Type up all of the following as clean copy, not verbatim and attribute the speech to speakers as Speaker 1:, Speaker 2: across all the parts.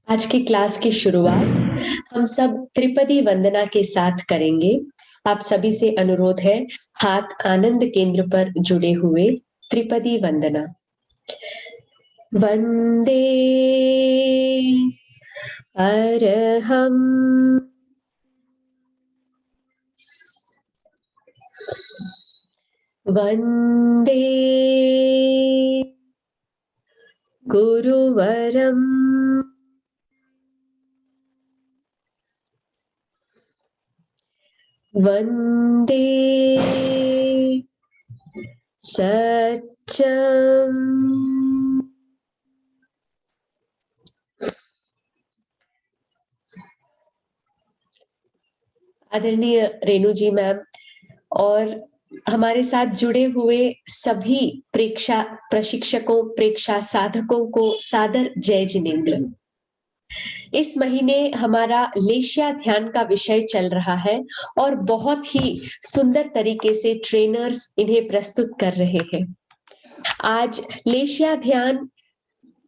Speaker 1: आज की क्लास की शुरुआत हम सब त्रिपदी वंदना के साथ करेंगे। आप सभी से अनुरोध है, हाथ आनंद केंद्र पर जुड़े हुए त्रिपदी वंदना। वंदे अरहम वंदे गुरुवरम वंदे सत्यम। आदरणीय रेणु जी मैम और हमारे साथ जुड़े हुए सभी प्रेक्षा प्रशिक्षकों, प्रेक्षा साधकों को सादर जय जिनेन्द्र। इस महीने हमारा लेशिया ध्यान का विषय चल रहा है और बहुत ही सुंदर तरीके से ट्रेनर्स इन्हें प्रस्तुत कर रहे हैं। आज लेशिया ध्यान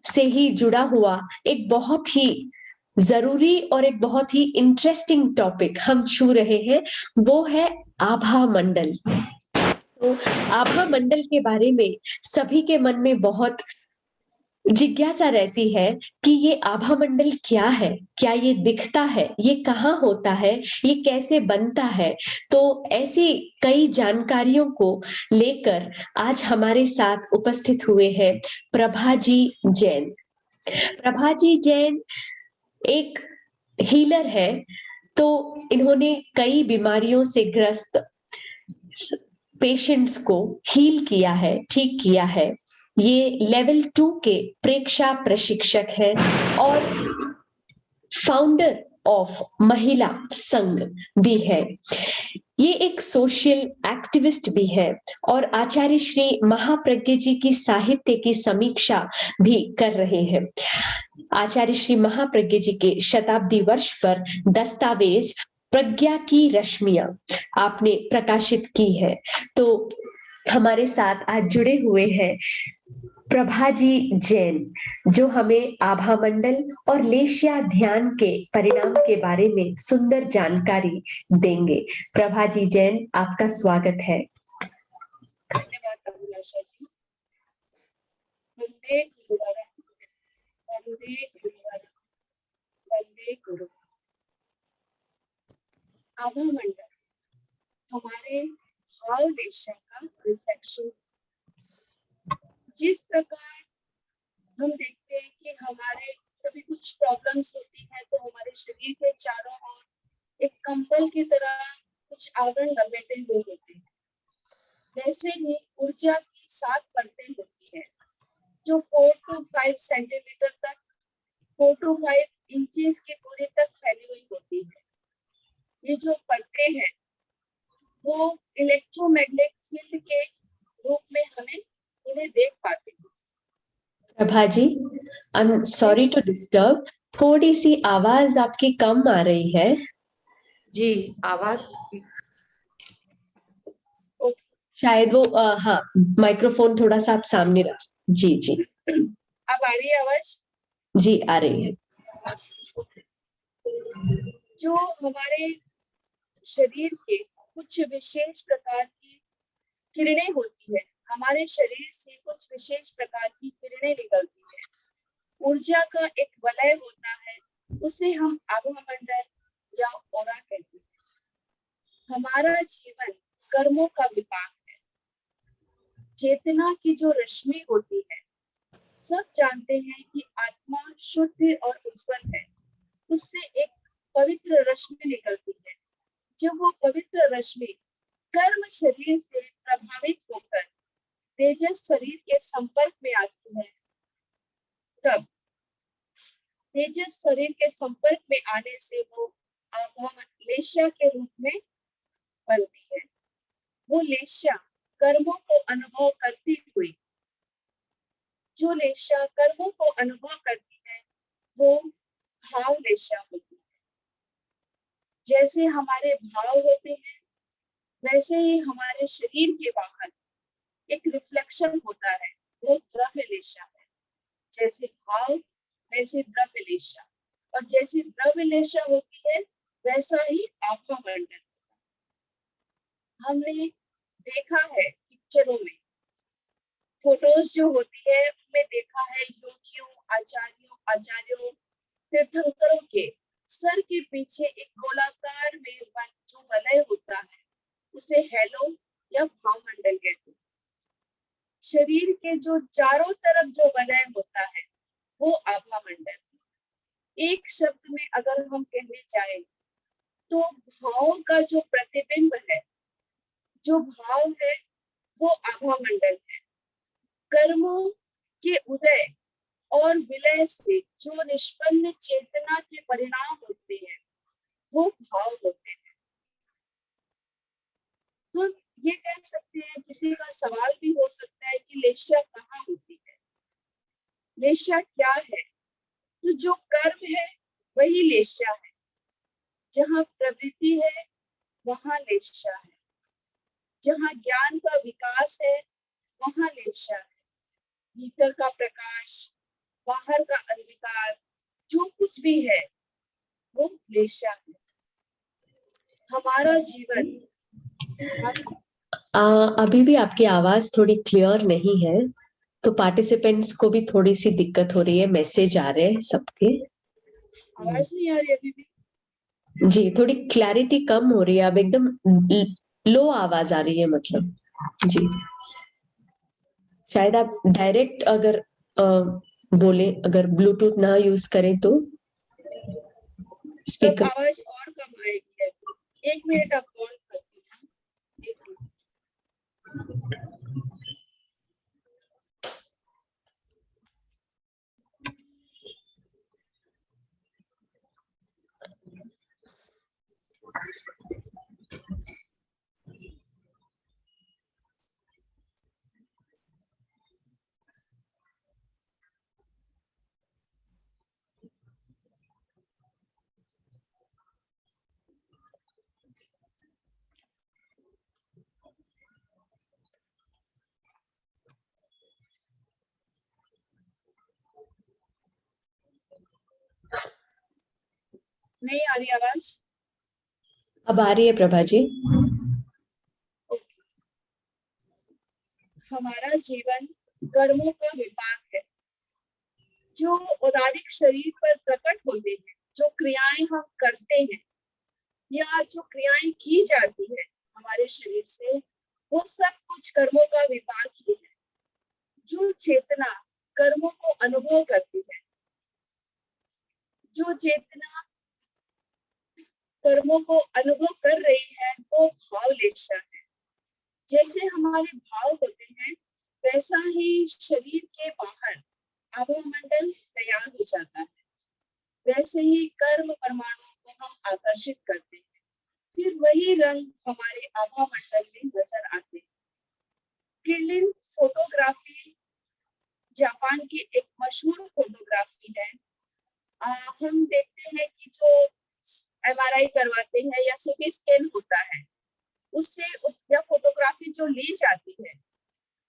Speaker 1: से ही जुड़ा हुआ एक बहुत ही जरूरी और एक बहुत ही इंटरेस्टिंग टॉपिक हम छू रहे हैं, वो है आभा मंडल। तो आभा मंडल के बारे में सभी के मन में बहुत जिज्ञासा रहती है कि ये आभा मंडल क्या है, क्या ये दिखता है, ये कहाँ होता है, ये कैसे बनता है। तो ऐसी कई जानकारियों को लेकर आज हमारे साथ उपस्थित हुए हैं प्रभाजी जैन। प्रभाजी जैन एक हीलर है। तो इन्होंने कई बीमारियों से ग्रस्त पेशेंट्स को हील किया है, ठीक किया है। ये लेवल 2 के प्रेक्षा प्रशिक्षक है और फाउंडर ऑफ महिला संघ भी है। ये एक सोशल एक्टिविस्ट भी है और आचार्य श्री महाप्रज्ञ जी की साहित्य की समीक्षा भी कर रहे हैं। आचार्य श्री महाप्रज्ञ जी के शताब्दी वर्ष पर दस्तावेज प्रज्ञा की रश्मियां आपने प्रकाशित की है। तो हमारे साथ आज जुड़े हुए हैं प्रभाजी जैन, जो हमें आभा मंडल और लेशिया ध्यान के परिणाम के बारे में सुंदर जानकारी देंगे। प्रभाजी जैन, आपका स्वागत है।
Speaker 2: धन्यवाद अभिलाषा जी। वंदे गुरुवरम, वंदे गुरुवरम, वंदे गुरु। आभा मंडल हमारे भाव लेशा का रिफ्लेक्शन। जिस प्रकार हम देखते हैं कि हमारे कभी कुछ प्रॉब्लम्स होती है तो हमारे शरीर के चारों ओर एक कंबल की तरह कुछ आवरण लपेटे हुए होते हैं, वैसे ही ऊर्जा की 7 परतें होती है जो 4 to 5 सेंटीमीटर तक, 4 to 5 इंचेस की दूरी तक फैली हुई होती है। ये जो परतें हैं वो इलेक्ट्रोमैग्नेटिक फील्ड के रूप में हमें उन्हें देख पाते हैं।
Speaker 1: Prabhaji, I am sorry to disturb, थोड़ी सी आवाज आपकी कम आ रही है।
Speaker 2: जी, आवाज
Speaker 1: शायद वो हाँ, माइक्रोफोन थोड़ा सा आप सामने रख। जी जी,
Speaker 2: अब आ रही है आवाज?
Speaker 1: जी आ रही है।
Speaker 2: जो हमारे शरीर के कुछ विशेष प्रकार की किरणें होती है, हमारे शरीर से कुछ विशेष प्रकार की किरणें निकलती है, ऊर्जा का एक वलय होता है, उसे हम आभा मंडल या ओरा कहते हैं। हमारा जीवन कर्मों का विपाक है। चेतना की जो रश्मि होती है, सब जानते हैं कि आत्मा शुद्ध और उज्जवल है, उससे एक पवित्र रश्मि निकलती है। जब वो पवित्र रश्मि कर्म शरीर से प्रभावित होकर तेजस शरीर के संपर्क में आती है, तब तेजस शरीर के संपर्क में आने से वो आभा लेशा के रूप में बनती है। वो लेशा कर्मों को अनुभव करती हुई, जो लेशा कर्मों को अनुभव करती है वो भाव लेशा होती है। जैसे हमारे भाव होते हैं वैसे ही हमारे शरीर के बाहर एक रिफ्लेक्शन होता है, वो द्रव्य लेशा है। जैसे भाव वैसे द्रव्य लेशा। और जैसी द्रव्य लेशा होती है वैसा ही आभा मंडल। हमने देखा है पिक्चरों में, फोटोज जो होती है उनमें देखा है योगियों, आचार्यों, तीर्थंकरों के सर के पीछे एक गोलाकार में जो वलय होता है उसे हेलो या भावमंडल कहते हैं। शरीर के जो चारों तरफ जो वलय होता है वो आभा मंडल। एक शब्द में अगर हम कहने जाएं तो भाव का जो प्रतिबिंब है, जो भाव है वो आभा मंडल है। कर्मों के उदय और विलय से जो निष्पन्न चेतना के परिणाम होते हैं वो भाव होते हैं। तो ये कह सकते हैं, किसी का सवाल भी हो सकता है कि लेशा कहाँ होती है, लेशा क्या है? तो जो कर्म है वही लेशा है, जहाँ प्रवृत्ति है वहां लेशा है, जहाँ ज्ञान का विकास है वहां लेशा है। भीतर का प्रकाश, बाहर का अंधकार, जो कुछ भी है वो लेशा है। हमारा जीवन
Speaker 1: अभी भी आपकी आवाज थोड़ी क्लियर नहीं है, तो पार्टिसिपेंट्स को भी थोड़ी सी दिक्कत हो रही है, मैसेज आ रहे हैं सबके।
Speaker 2: आवाज नहीं आ रही अभी भी?
Speaker 1: जी, थोड़ी क्लैरिटी कम हो रही है, अब एकदम लो आवाज आ रही है, मतलब जी। शायद आप डायरेक्ट अगर बोले, अगर ब्लूटूथ ना यूज करें तो
Speaker 2: तब
Speaker 1: स्पीकर।
Speaker 2: आवाज और कम आएगी। 1 मिनट आप कॉल करती हूँ, 1 मिनट। नहीं आ रही आवाज?
Speaker 1: अब आ रही है प्रभा जी।
Speaker 2: हमारा जीवन कर्मों का विपाक है, जो औदारिक शरीर पर प्रकट होते हैं, जो क्रियाएं हम करते हैं या जो क्रियाएं की जाती है हमारे शरीर से, वो सब कुछ कर्मों का विपाक ही है। जो चेतना कर्मों को अनुभव करती है, जो चेतना कर्मों को अनुभव कर रही है वो भाव लेशा है। जैसे हमारे भाव होते हैं वैसा ही शरीर के बाहर आभा मंडल तैयार हो जाता है, वैसे ही कर्म परमाणुओं को हम आकर्षित करते हैं, फिर वही रंग हमारे आभा मंडल में नजर आते हैं। किर्लिन फोटोग्राफी जापान की एक मशहूर फोटोग्राफी है। हम देखते हैं कि जो MRI करवाते हैं या CT स्कैन होता है, उससे या फोटोग्राफी जो ली जाती है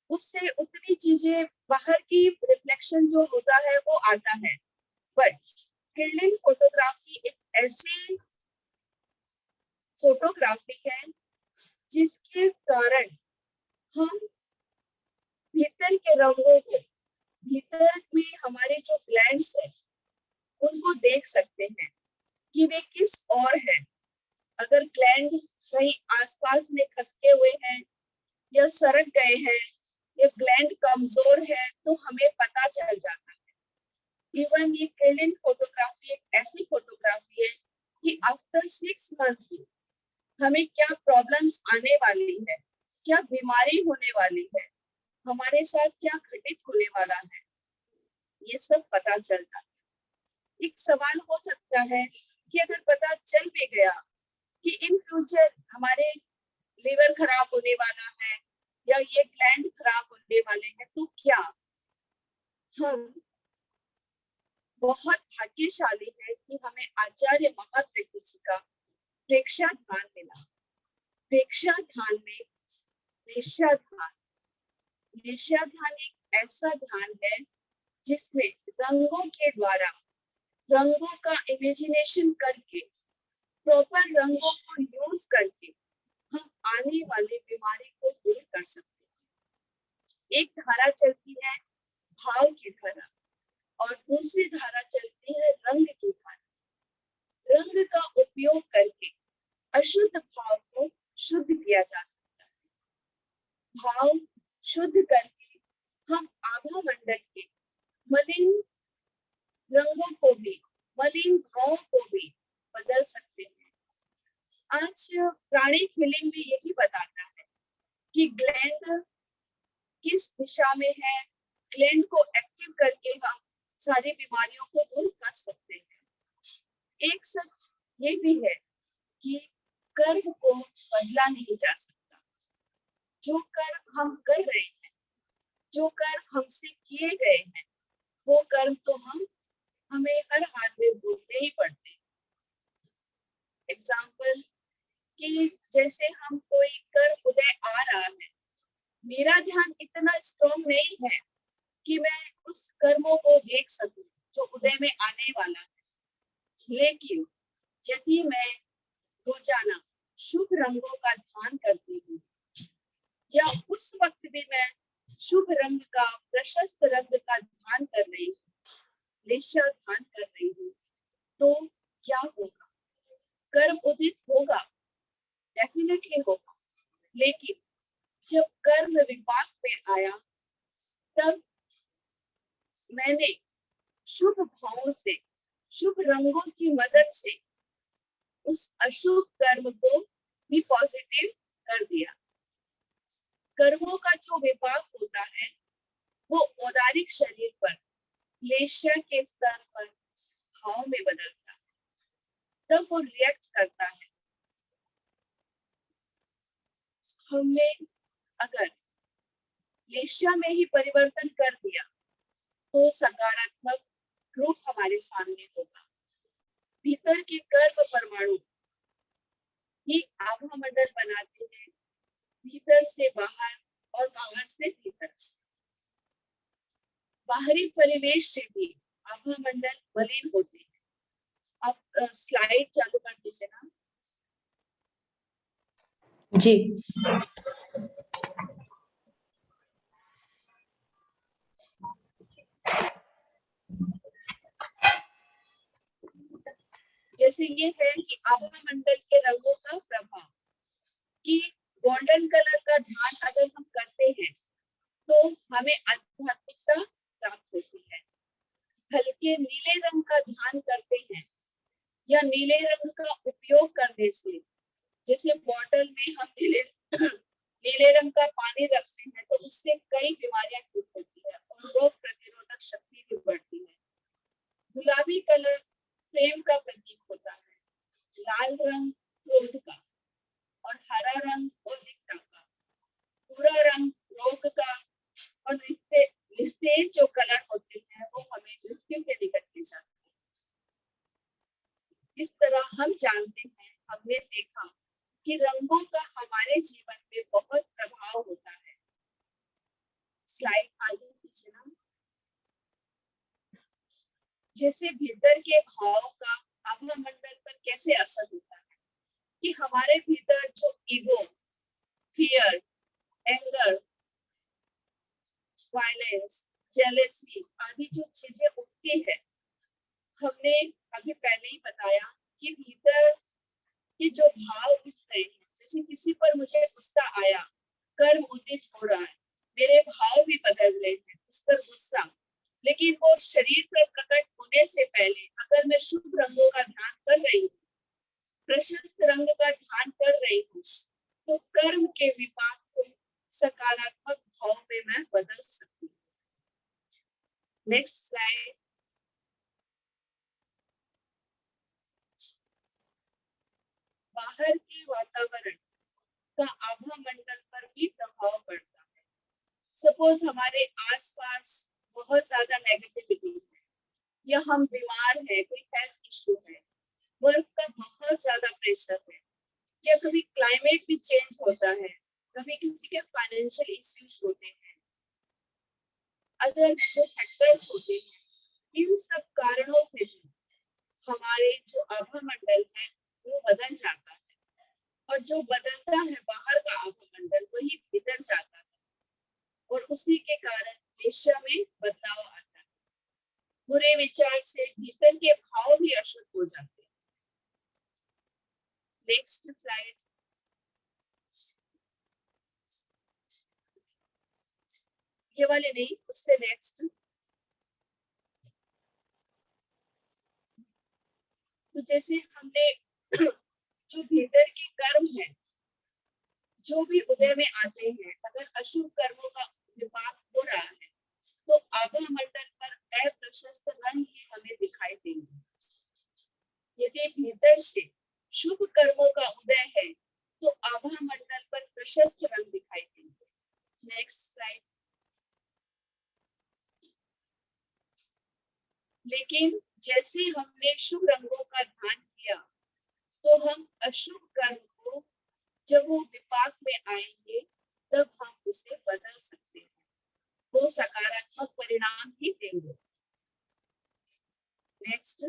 Speaker 2: उससे उतनी चीजें बाहर की रिफ्लेक्शन जो होता है वो आता है। बट किर्लिन फोटोग्राफी एक ऐसी फोटोग्राफी है जिसके कारण हम भीतर के रंगों को, भीतर में हमारे जो ग्लैंड्स है उनको देख सकते हैं कि वे किस ओर है। अगर ग्लैंड कहीं आसपास में खसके हुए हैं या सरक गए हैं या ग्लैंड कमजोर है तो हमें पता चल जाता है। इवन ये किर्लिन फोटोग्राफी एक ऐसी फोटोग्राफी है कि आफ्टर 6 मंथ हमें क्या प्रॉब्लम्स आने वाली है, क्या बीमारी होने वाली है, हमारे साथ क्या घटित होने वाला है, ये सब पता चलता है। एक सवाल हो सकता है कि अगर पता चल भी गया कि इन फ्यूचर हमारे लिवर खराब होने वाला है या ये ग्लैंड खराब होने वाले हैं तो क्या? हम बहुत भाग्यशाली है कि हमें आचार्य महाप्रज्ञ जी का प्रेक्षाध्यान मिला। प्रेक्षाध्यान में निश्चाध्यान, निश्चाध्यान एक ऐसा ध्यान है जिसमें रंगों के द्वारा रंगों का इमेजिनेशन करके, प्रॉपर रंगों को यूज करके हम आने वाली बीमारी को दूर कर सकते हैं। एक धारा चलती है भाव की धारा और दूसरी धारा चलती है रंग की धारा। रंग का उपयोग करके अशुद्ध भाव को शुद्ध किया जा सकता है। भाव शुद्ध करके हम आभा मंडल के मलिन रंगों को भी, मलिन भावों को भी बदल सकते हैं। आज प्राणिक हीलिंग भी यही बताता है कि ग्लैंड किस दिशा में है, ग्लैंड को एक्टिव करके हम सारी बीमारियों को दूर कर सकते हैं। एक सच ये भी है कि कर्म को बदला नहीं जा सकता। जो कर्म हम कर रहे हैं, जो कर्म हमसे किए गए हैं, वो कर्म तो हमें हर हाल में भोगने ही पड़ते हैं। एग्जाम्पल कि जैसे हम कोई कर्म उदय आ रहा है, मेरा ध्यान इतना स्ट्रॉन्ग नहीं है कि मैं उस कर्मों को देख सकूं जो उदय में आने वाला है। लेकिन यदि मैं रोजाना शुभ रंगों का ध्यान करती हूँ या उस वक्त भी मैं शुभ रंग का, प्रशस्त रंग का ध्यान कर रही हूँ, लेशा ध्यान कर रही हूँ, तो क्या होगा? कर्म उदित होगा, डेफिनेटली होगा। लेकिन जब कर्म विपाक में आया, तब मैंने शुभ भावों से, शुभ रंगों की मदद से उस अशुभ कर्म को भी पॉजिटिव कर दिया। कर्मों का जो विपाक होता है वो औदारिक शरीर पर लेशा के स्तर पर भाव में बदलता है, तब वो रिएक्ट करता है। हमने अगर लेशा में ही परिवर्तन कर दिया तो सकारात्मक रूप हमारे सामने होगा। भीतर के कर्म परमाणु ही आभा मंडल बनाते हैं, भीतर से बाहर और बाहर से भीतर। बाहरी परिवेश से भी आभा मंडल मलिन होते हैं। आप स्लाइड चालू कर दीजिए ना
Speaker 1: जी।
Speaker 2: जैसे ये है कि आभा मंडल के रंगों का प्रभाव, कि गोल्डन कलर का ध्यान अगर हम करते हैं तो हमें आध्यात्मिकता प्राप्त होती है। हल्के नीले रंग का ध्यान करते हैं या नीले रंग का उपयोग करने से, जैसे बॉटल में हम नीले रंग का पानी रखते हैं तो उससे कई बीमारियां ठीक होती है और रोग प्रतिरोधक शक्ति भी बढ़ती है। गुलाबी कलर प्रेम का प्रतीक होता है, लाल रंग क्रोध का और हरा रंग बौद्धिकता का, भूरा रंग रोग का और निस्तेज जो कलर होते हैं वो हमें मृत्यु के निकट ले जाते हैं। इस तरह हम जानते हैं, हमने देखा कि रंगों का हमारे जीवन में बहुत प्रभाव होता है। स्लाइड आगे पीछे ना। जैसे भीतर के भाव का आभा मंडल पर कैसे असर होता है, कि हमारे भीतर जो ego, fear, anger, violence, jealousy आदि जो चीजें उठती है, हमने अभी पहले ही बताया कि भीतर के जो भाव उठ रहे हैं, जैसे किसी पर मुझे गुस्सा आया, कर्म उदित हो रहा है, मेरे भाव भी बदल रहे हैं, उस पर गुस्सा, लेकिन वो शरीर पर प्रकट होने से पहले अगर मैं शुभ रंगों का ध्यान कर रही हूँ, प्रशस्त रंग का ध्यान कर रही हूँ, तो कर्म के विपाक को सकारात्मक भाव में मैं बदल सकती हूँ। Next slide. बाहर के वातावरण का आभा मंडल पर भी प्रभाव पड़ता है। सपोज हमारे आसपास बहुत ज्यादा नेगेटिविटी है या हम बीमार हैं, कोई हेल्थ इश्यू है, वर्क का बहुत ज्यादा प्रेशर है, या कभी क्लाइमेट भी चेंज होता है, कभी किसी के फाइनेंशियल इश्यूज होते हैं, अदर जो फैक्टर्स होते हैं, इन सब कारणों से भी हमारे जो आभा मंडल है वो बदल जाता है, और जो बदलता है बाहर का आभा मंडल वही भीतर जाता है, और उसी के कारण दिशा में बदलाव आता है। बुरे विचार से भीतर के भाव भी अशुद्ध हो जाते हैं। Next slide. ये वाले नहीं, उससे नेक्स्ट। तो जैसे हमने जो भीतर के कर्म है जो भी उदय में आते हैं, अगर अशुभ कर्मों का विपाक हो रहा है तो आभा मंडल पर अप्रशस्त रंग ही हमें दिखाई देंगे। यदि भीतर से शुभ कर्मों का उदय है तो आभा मंडल पर प्रशस्त रंग दिखाई देंगे। Next slide. लेकिन जैसे हमने शुभ रंगों का ध्यान किया तो हम अशुभ कर्म को जब वो विपाक में आएंगे तब हम उसे बदल सकते हैं, वो सकारात्मक परिणाम ही देंगे। नेक्स्ट।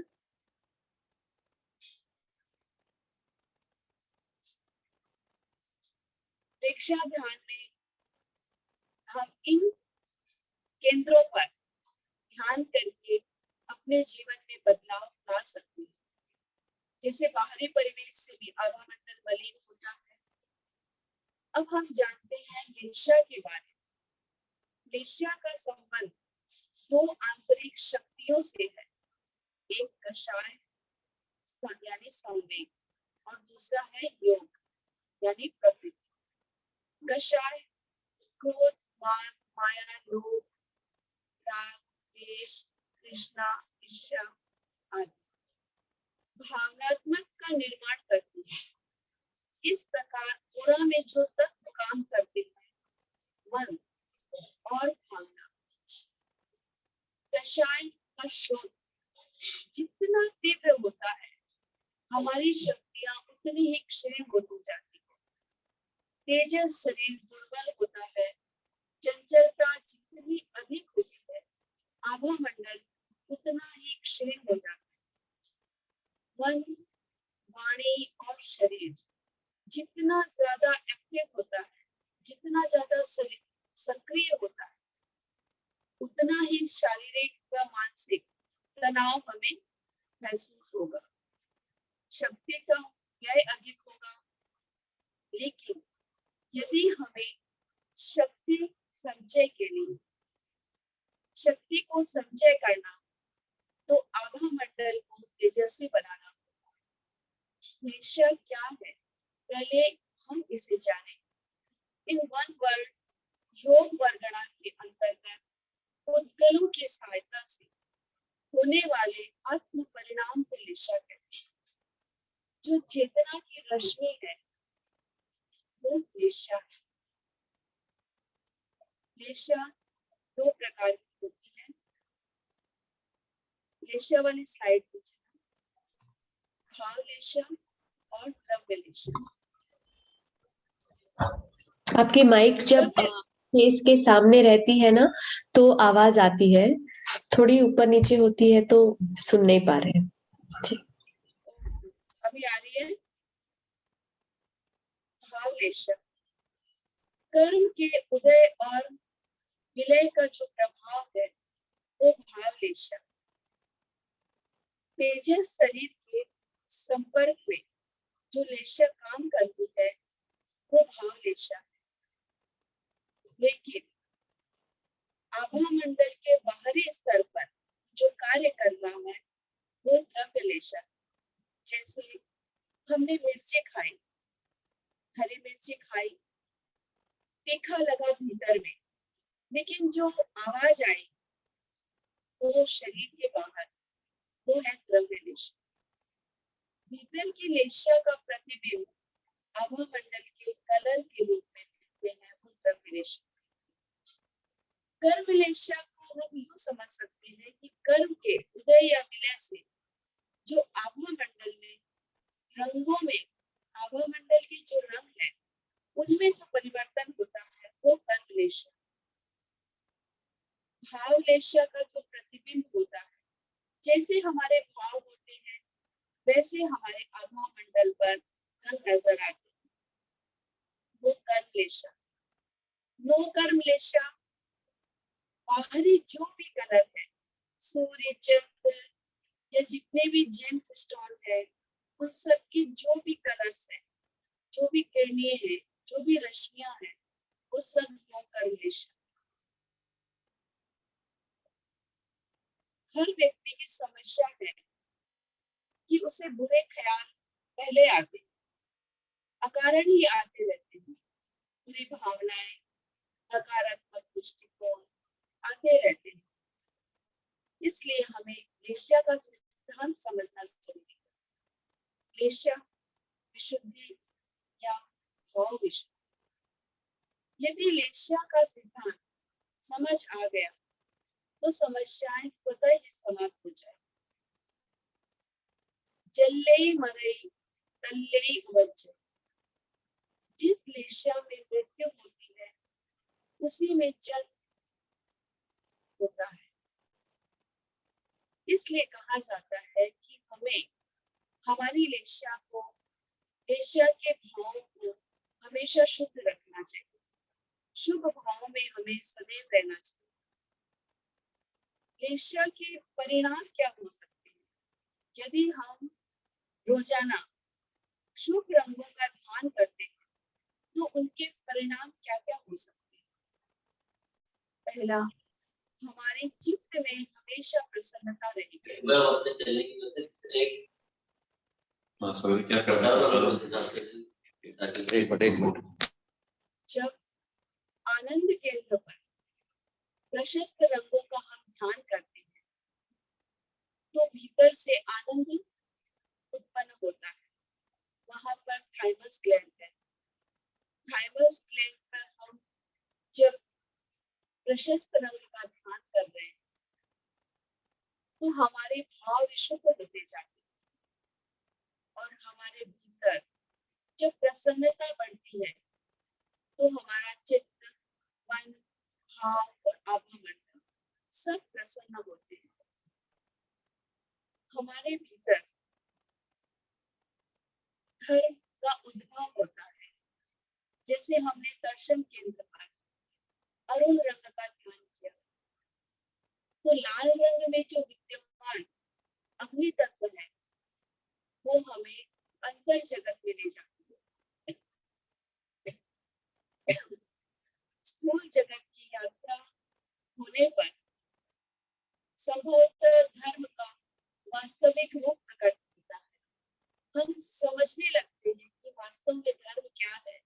Speaker 2: दीक्षा ध्यान में हम इन केंद्रों पर ध्यान करके अपने जीवन में बदलाव ला सकते हैं। जैसे बाहरी परिवेश से भी आभा मंडल मलिन होता है। अब हम जानते हैं लेशा के बारे में। लेशा का संबंध दो आंतरिक शक्तियों से है, एक कषाय यानी संवेग और दूसरा है योग यानी प्रवृत्ति। कषाय क्रोध, मान, माया, लोभ, राग, द्वेष, तृष्णा, ईर्ष्या आदि भावनात्मक का निर्माण करती है। इस प्रकार पूरा में जो तत्व काम करते हैं, मन और भावना। कषाय का शोध जितना तीव्र होता है हमारी शक्तियां उतनी ही क्षीण होती जाती है। तेजस शरीर दुर्बल होता है। चंचलता जितनी अधिक होती है आभा मंडल उतना ही क्षीण हो जाता है। मन, वाणी और शरीर जितना ज्यादा एक्टिव होता है, जितना ज्यादा सक्रिय होता है, उतना ही शारीरिक व मानसिक तनाव हमें महसूस होगा। शक्ति का व्यय अधिक होगा। लेकिन यदि हमें शक्ति संचय के लिए शक्ति को संचय करना तो आभा मंडल को तेजस्वी बनाना होगा। निश्चय क्या है, पहले हम इसे जानें। इन वन वर्ड योग वर्गणा के अंतर्गत उद्गलों की सहायता से होने वाले आत्म परिणाम को लेशा कहते हैं। जो चेतना की रश्मि है वो लेशा है। लेशा दो प्रकार की होती है। लेशा वाली स्लाइड पे भाव लेशा और द्रव्य लेशा।
Speaker 1: आपकी माइक जब फेस के सामने रहती है ना तो आवाज आती है, थोड़ी ऊपर नीचे होती है तो सुन नहीं पा रहे हैं।
Speaker 2: अभी आ रही है। भाव लेशा कर्म के उदय और विलय का जो प्रभाव है वो भाव लेशा। तेजस शरीर के संपर्क में जो लेशा काम करती है वो भाव लेशा है। लेकिन आभा मंडल के बाहरी स्तर पर जो कार्य कर रहा है वो द्रव्य लेशा। जैसे हमने मिर्ची खाई, हरी मिर्ची खाई, तीखा लगा भीतर में, लेकिन जो आवाज आई वो शरीर के बाहर, वो है द्रव्य लेशा। भीतर की लेशा का प्रतिबिंब आभा मंडल के कलर के रूप में देखते हैं, वो द्रव्य लेशा। कर्म लेशा को हम यूं समझ सकते हैं कि कर्म के उदय या विलय से जो आभा मंडल में रंगों में आभा मंडल के जो रंग है उनमें जो परिवर्तन होता है वो कर्म लेशा। भाव लेशा का जो प्रतिबिंब होता है, जैसे हमारे भाव होते हैं वैसे हमारे आभा मंडल पर रंग नजर आते हैं। वो कर्मलेशा, नो कर्मलेशा, बाहरी जो भी कलर है, सूर्य, चंद्र या जितने भी जेम्स स्टोन है, उन सब के जो भी कलर्स है, जो भी किरणें हैं, जो भी रश्मियां हैं, वो सब नो कर्मलेशा। हर व्यक्ति की समस्या है कि उसे बुरे ख्याल पहले आते हैं, अकारण ही आते रहते हैं। बुरी भावनाएं, नकारात्मक दृष्टिकोण आते रहते हैं। इसलिए हमें वेश्या का सिद्धांत समझना जरूरी है। वेश्या विशुद्धि या भाव विशुद्धि। यदि वेश्या का सिद्धांत समझ आ गया तो समस्याएं स्वतः ही समाप्त हो जाए। जल्लई मरई तल्लई उवज्जै। जिस वेश्या में मृत्यु होती है उसी में जन्म होता है। इसलिए कहा जाता है कि हमें हमारी वेश्या को, वेश्या के भाव को हमेशा शुद्ध रखना चाहिए। शुभ भाव में हमें सदैव रहना चाहिए। वेश्या के परिणाम क्या हो सकते हैं? यदि हम रोजाना शुभ रंगों का ध्यान करते हैं तो उनके परिणाम क्या क्या हो सकते हैं? पहला, हमारे चित्त में हमेशा प्रसन्नता रहेगी।
Speaker 3: क्या कर
Speaker 2: जब आनंद केंद्र पर प्रशस्त रंगों का हम ध्यान करते हैं तो भीतर से आनंद उत्पन्न होता है। वहां पर थाइमस ग्लैंड है। थाइमस ग्लैंड पर हम जब प्रशस्त रंग का ध्यान कर रहे हैं तो हमारे भाव विशुद्ध होते जाते हैं और हमारे भीतर जब प्रसन्नता बढ़ती है तो हमारा चित्त, मन, भाव और आभा मंडल सब प्रसन्न होते हैं। हमारे भीतर धर्म का उद्भव होता है। जैसे हमने दर्शन केंद्र पर अरुण रंग का ध्यान किया तो लाल रंग में जो विद्यमान अग्नि तत्व है वो हमें अंतर जगत में ले जाती है। स्थूल जगत की यात्रा होने पर संभवतः धर्म का वास्तविक रूप प्रकट होता है। हम समझने लगते हैं कि वास्तव में धर्म क्या है।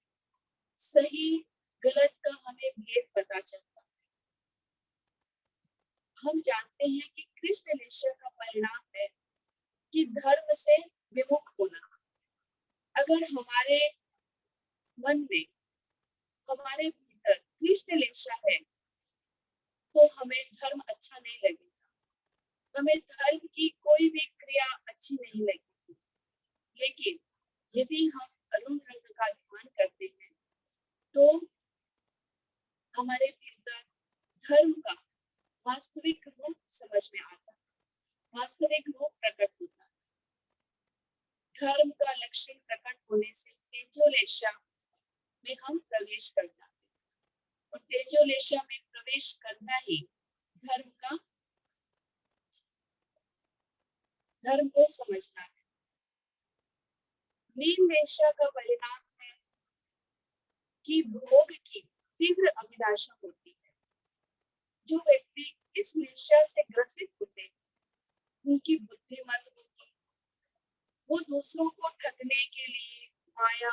Speaker 2: सही गलत का हमें भेद पता चलता है। हम जानते हैं कि कृष्ण निश्चय का परिणाम है कि धर्म से विमुख होना। अगर हमारे मन में, हमारे भीतर कृष्ण निश्चय है तो हमें धर्म अच्छा नहीं लगेगा। हमें धर्म की कोई भी क्रिया अच्छी नहीं लगेगी। लेकिन यदि हम अरुण रंग का ध्यान करते हैं तो हमारे भीतर धर्म का वास्तविक रूप समझ में आता है, वास्तविक रूप प्रकट होता है। धर्म का लक्षण प्रकट होने से तेजोलेशा में हम प्रवेश कर जाते हैं और तेजोलेशा में प्रवेश करना ही धर्म को समझना है। नील वेश्या का परिणाम है कि भोग की तीव्र अभिलाषा होती है। जो व्यक्ति इस वेश्या से ग्रसित होते हैं उनकी बुद्धि मंद होती, वो दूसरों को ठगने के लिए माया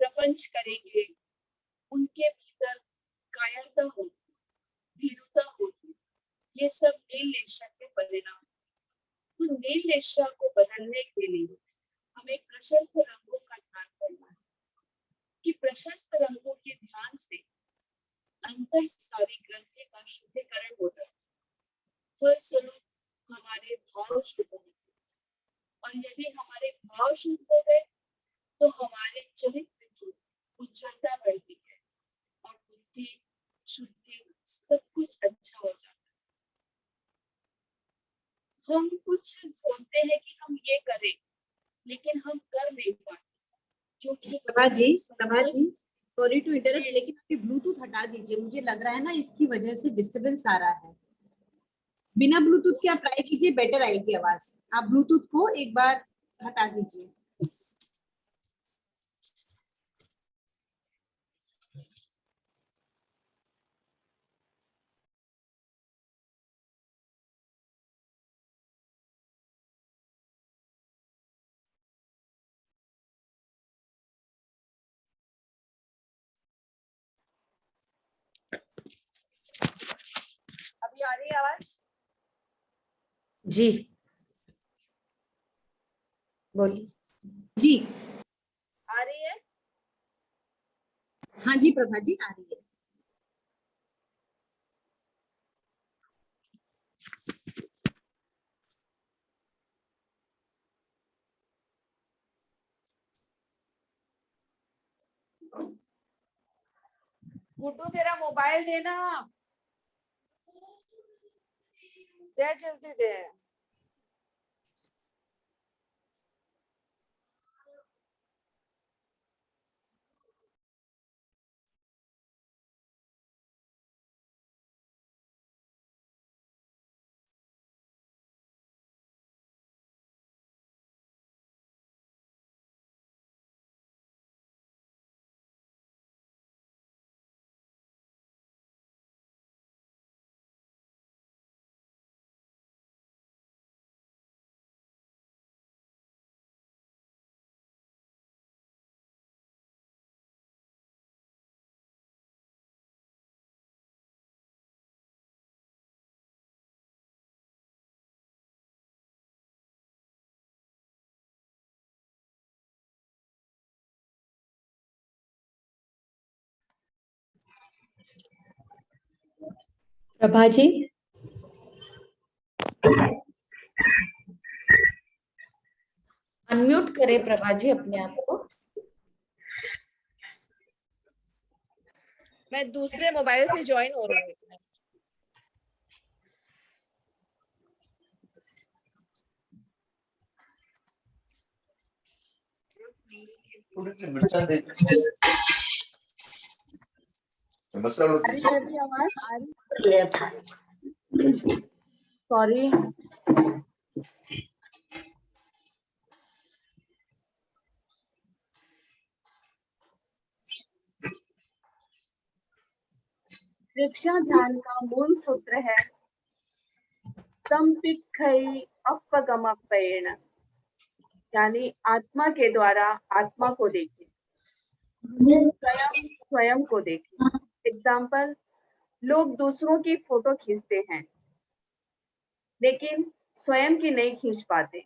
Speaker 2: प्रपंच करेंगे। उनके भीतर कायरता होगी, भीरुता होगी। ये सब नील वेश्या के परिणाम। तो नील वेश्या को बदलने के लिए हमें प्रशस्त रंगों का ध्यान करना है कि प्रशस्त रंगों के ध्यान से अंतर सारी ग्रंथि का शुद्धिकरण होता है। फलस्वरूप हमारे भाव शुद्ध होते और यदि हमारे भाव शुद्ध हो गए तो हमारे चरित्र की उज्ज्वलता बढ़ती है और बुद्धि, शुद्धि सब कुछ अच्छा हो जाता है। हम कुछ सोचते हैं कि हम ये करें लेकिन हम कर नहीं पाते क्योंकि
Speaker 3: Prabha ji sorry to interrupt,
Speaker 2: जी।
Speaker 3: लेकिन आपकी ब्लूटूथ हटा दीजिए, मुझे लग रहा है ना इसकी वजह से डिस्टरबेंस आ रहा है। बिना ब्लूटूथ के आप ट्राई कीजिए, बेटर आएगी आवाज। आप ब्लूटूथ को एक बार हटा दीजिए।
Speaker 2: अभी आ रही है आवाज?
Speaker 1: जी बोलिए।
Speaker 3: जी
Speaker 2: आ रही है?
Speaker 3: हाँ जी प्रभा जी, आ रही है।
Speaker 2: गुड्डू तेरा मोबाइल देना, दे जल्दी दे।
Speaker 1: प्रभा जी
Speaker 4: अनम्यूट करें प्रभा जी अपने आप को।
Speaker 2: मैं दूसरे मोबाइल से ज्वाइन हो रही हूँ। सॉरी। दीक्षा ध्यान का मूल सूत्र है संपिक्खै अपगमपेण, यानी आत्मा के द्वारा आत्मा को देखिए, स्वयं स्वयं को देखिए। एग्जाम्पल, लोग दूसरों की फोटो खींचते हैं लेकिन स्वयं की नहीं खींच पाते।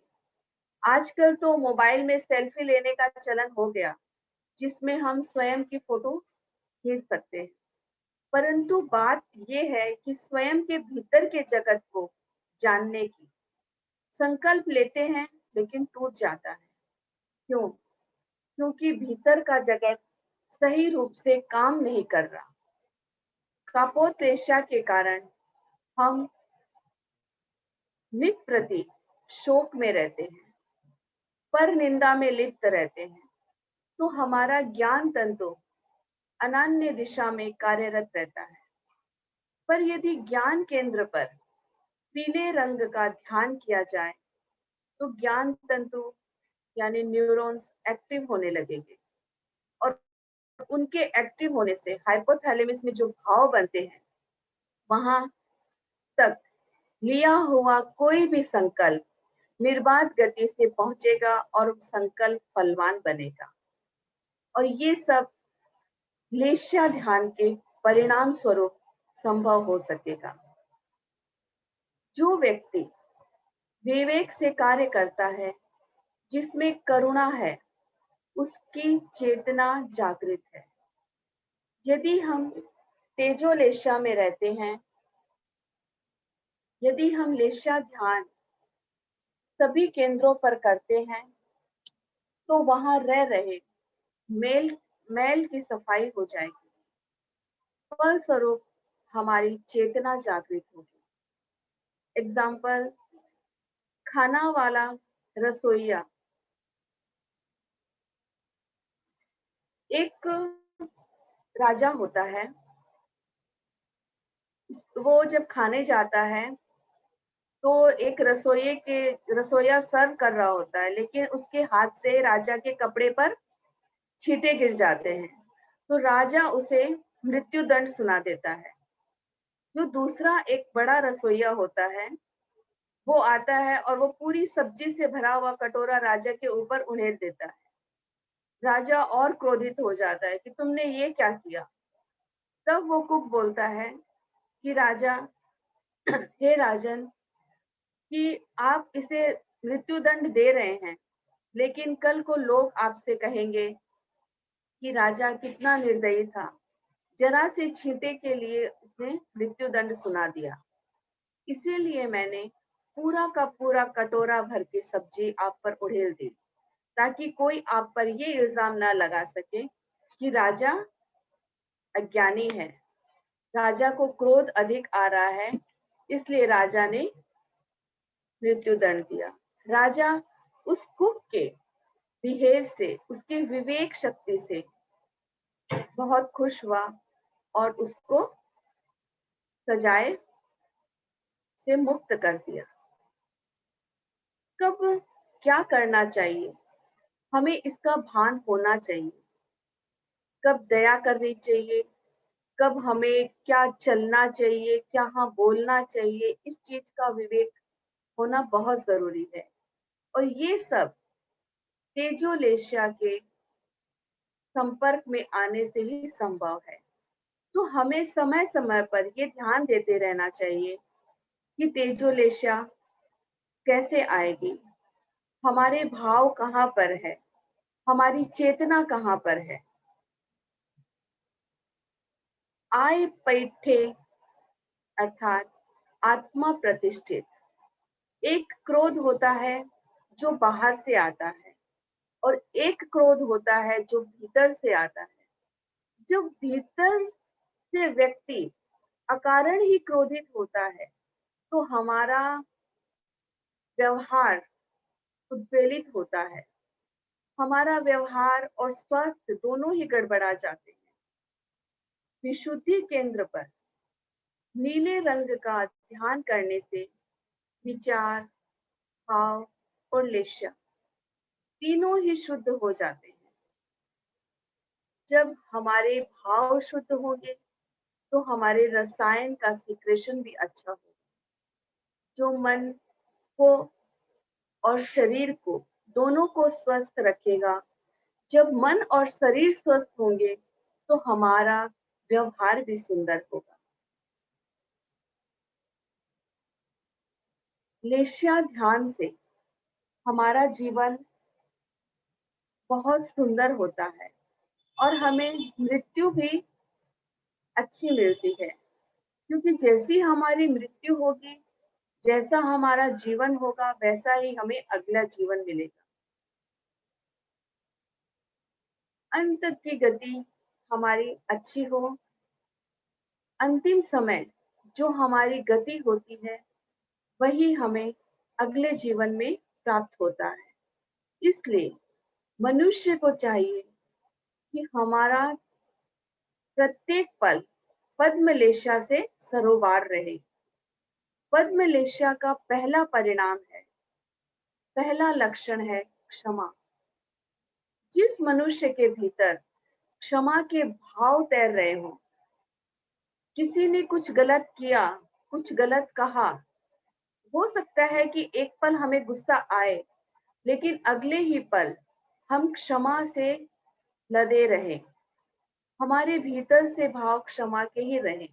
Speaker 2: आजकल तो मोबाइल में सेल्फी लेने का चलन हो गया जिसमें हम स्वयं की फोटो खींच सकते हैं, परंतु बात यह है कि स्वयं के भीतर के जगत को जानने की संकल्प लेते हैं लेकिन टूट जाता है। क्यों? क्योंकि भीतर का जगत सही रूप से काम नहीं कर रहा। कापोतेशा के कारण हम नित प्रति शोक में रहते हैं, पर निंदा में लिप्त रहते हैं, तो हमारा ज्ञान तंतु अनन्य दिशा में कार्यरत रहता है। पर यदि ज्ञान केंद्र पर पीले रंग का ध्यान किया जाए तो ज्ञान तंतु यानी न्यूरॉन्स एक्टिव होने लगेंगे और उनके एक्टिव होने से हाइपोथैलेमस में जो भाव बनते हैं, वहां तक लिया हुआ कोई भी संकल्प निर्बाध गति से पहुंचेगा और संकल्प फलवान बनेगा। और ये सब लेश्या ध्यान के परिणाम स्वरूप संभव हो सकेगा। जो व्यक्ति विवेक से कार्य करता है, जिसमें करुणा है, उसकी चेतना जागृत है। यदि हम तेजोलेशा में रहते हैं, यदि हम लेशा ध्यान सभी केंद्रों पर करते हैं, तो वहां रह रहे मैल की सफाई हो जाएगी। फलस्वरूप हमारी चेतना जागृत होगी। एग्जाम्पल, खाना वाला रसोइया एक राजा होता है, वो जब खाने जाता है तो एक रसोइया सर्व कर रहा होता है, लेकिन उसके हाथ से राजा के कपड़े पर छींटे गिर जाते हैं, तो राजा उसे मृत्यु दंड सुना देता है। जो दूसरा एक बड़ा रसोइया होता है, वो आता है और वो पूरी सब्जी से भरा हुआ कटोरा राजा के ऊपर उड़ेल देता है। राजा और क्रोधित हो जाता है कि तुमने ये क्या किया। तब वो कुक बोलता है कि राजा, हे राजन, कि आप इसे मृत्यु दंड दे रहे हैं, लेकिन कल को लोग आपसे कहेंगे कि राजा कितना निर्दयी था, जरा से छींटे के लिए उसने मृत्यु दंड सुना दिया। इसीलिए मैंने पूरा का पूरा कटोरा भर के सब्जी आप पर उड़ेल दी, ताकि कोई आप पर ये इल्जाम ना लगा सके कि राजा अज्ञानी है, राजा को क्रोध अधिक आ रहा है, इसलिए राजा ने मृत्यु दंड दिया। राजा उस कुक के बिहेव से, उसके विवेक शक्ति से बहुत खुश हुआ और उसको सजाए से मुक्त कर दिया। कब क्या करना चाहिए, हमें इसका भान होना चाहिए। कब दया करनी चाहिए, कब हमें क्या चलना चाहिए, क्या हाँ बोलना चाहिए, इस चीज का विवेक होना बहुत जरूरी है। और ये सब तेजोलेशिया के संपर्क में आने से ही संभव है। तो हमें समय समय पर ये ध्यान देते रहना चाहिए कि तेजोलेशिया कैसे आएगी, हमारे भाव कहाँ पर है, हमारी चेतना कहाँ पर है। आय पैठे अर्थात आत्मा प्रतिष्ठित। एक क्रोध होता है जो बाहर से आता है, और एक क्रोध होता है जो भीतर से आता है। जब भीतर से व्यक्ति अकारण ही क्रोधित होता है, तो हमारा व्यवहार उद्वेलित होता है, हमारा व्यवहार और स्वास्थ्य दोनों ही गड़बड़ा जाते हैं। विशुद्धि केंद्र पर नीले रंग का ध्यान करने से विचार, भाव और लेशा तीनों ही शुद्ध हो जाते हैं। जब हमारे भाव शुद्ध होंगे तो हमारे रसायन का सिक्रेशन भी अच्छा होगा, जो मन को और शरीर को दोनों को स्वस्थ रखेगा। जब मन और शरीर स्वस्थ होंगे तो हमारा व्यवहार भी सुंदर होगा। लेशा ध्यान से हमारा जीवन बहुत सुंदर होता है और हमें मृत्यु भी अच्छी मिलती है, क्योंकि जैसी हमारी मृत्यु होगी, जैसा हमारा जीवन होगा, वैसा ही हमें अगला जीवन मिलेगा। अंत की गति हमारी अच्छी हो, अंतिम समय जो हमारी गति होती है वही हमें अगले जीवन में प्राप्त होता है। इसलिए मनुष्य को चाहिए कि हमारा प्रत्येक पल पद्मलेशा से सरोवार रहे। पद्मलेशा का पहला परिणाम है, पहला लक्षण है क्षमा। जिस मनुष्य के भीतर क्षमा के भाव तैर रहे हों, किसी ने कुछ गलत किया, कुछ गलत कहा, हो सकता है कि एक पल हमें गुस्सा आए, लेकिन अगले ही पल हम क्षमा से लदे रहें, हमारे भीतर से भाव क्षमा के ही रहें।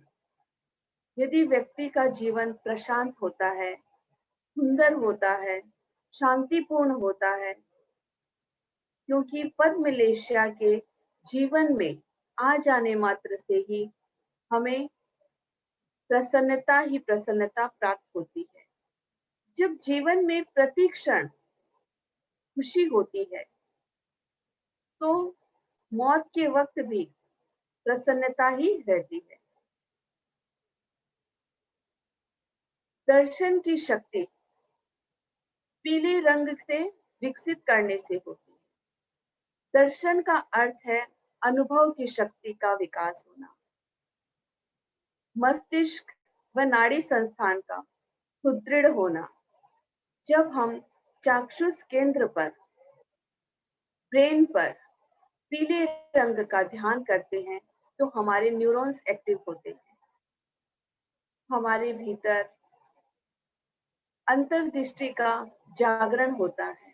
Speaker 2: यदि व्यक्ति का जीवन प्रशांत होता है, सुंदर होता है, शांतिपूर्ण होता है, क्योंकि पद्मलेशा के जीवन में आ जाने मात्र से ही हमें प्रसन्नता ही प्रसन्नता प्राप्त होती है। जब जीवन में प्रति क्षण खुशी होती है, तो मौत के वक्त भी प्रसन्नता ही रहती है। दर्शन की शक्ति पीले रंग से विकसित करने से होती है। दर्शन का अर्थ है अनुभव की शक्ति का विकास होना, मस्तिष्क व नाड़ी संस्थान का सुदृढ़ होना। जब हम चाक्षुष केंद्र पर, ब्रेन पर पीले रंग का ध्यान करते हैं तो हमारे न्यूरॉन्स एक्टिव होते हैं, हमारे भीतर अंतर्दृष्टि का जागरण होता है,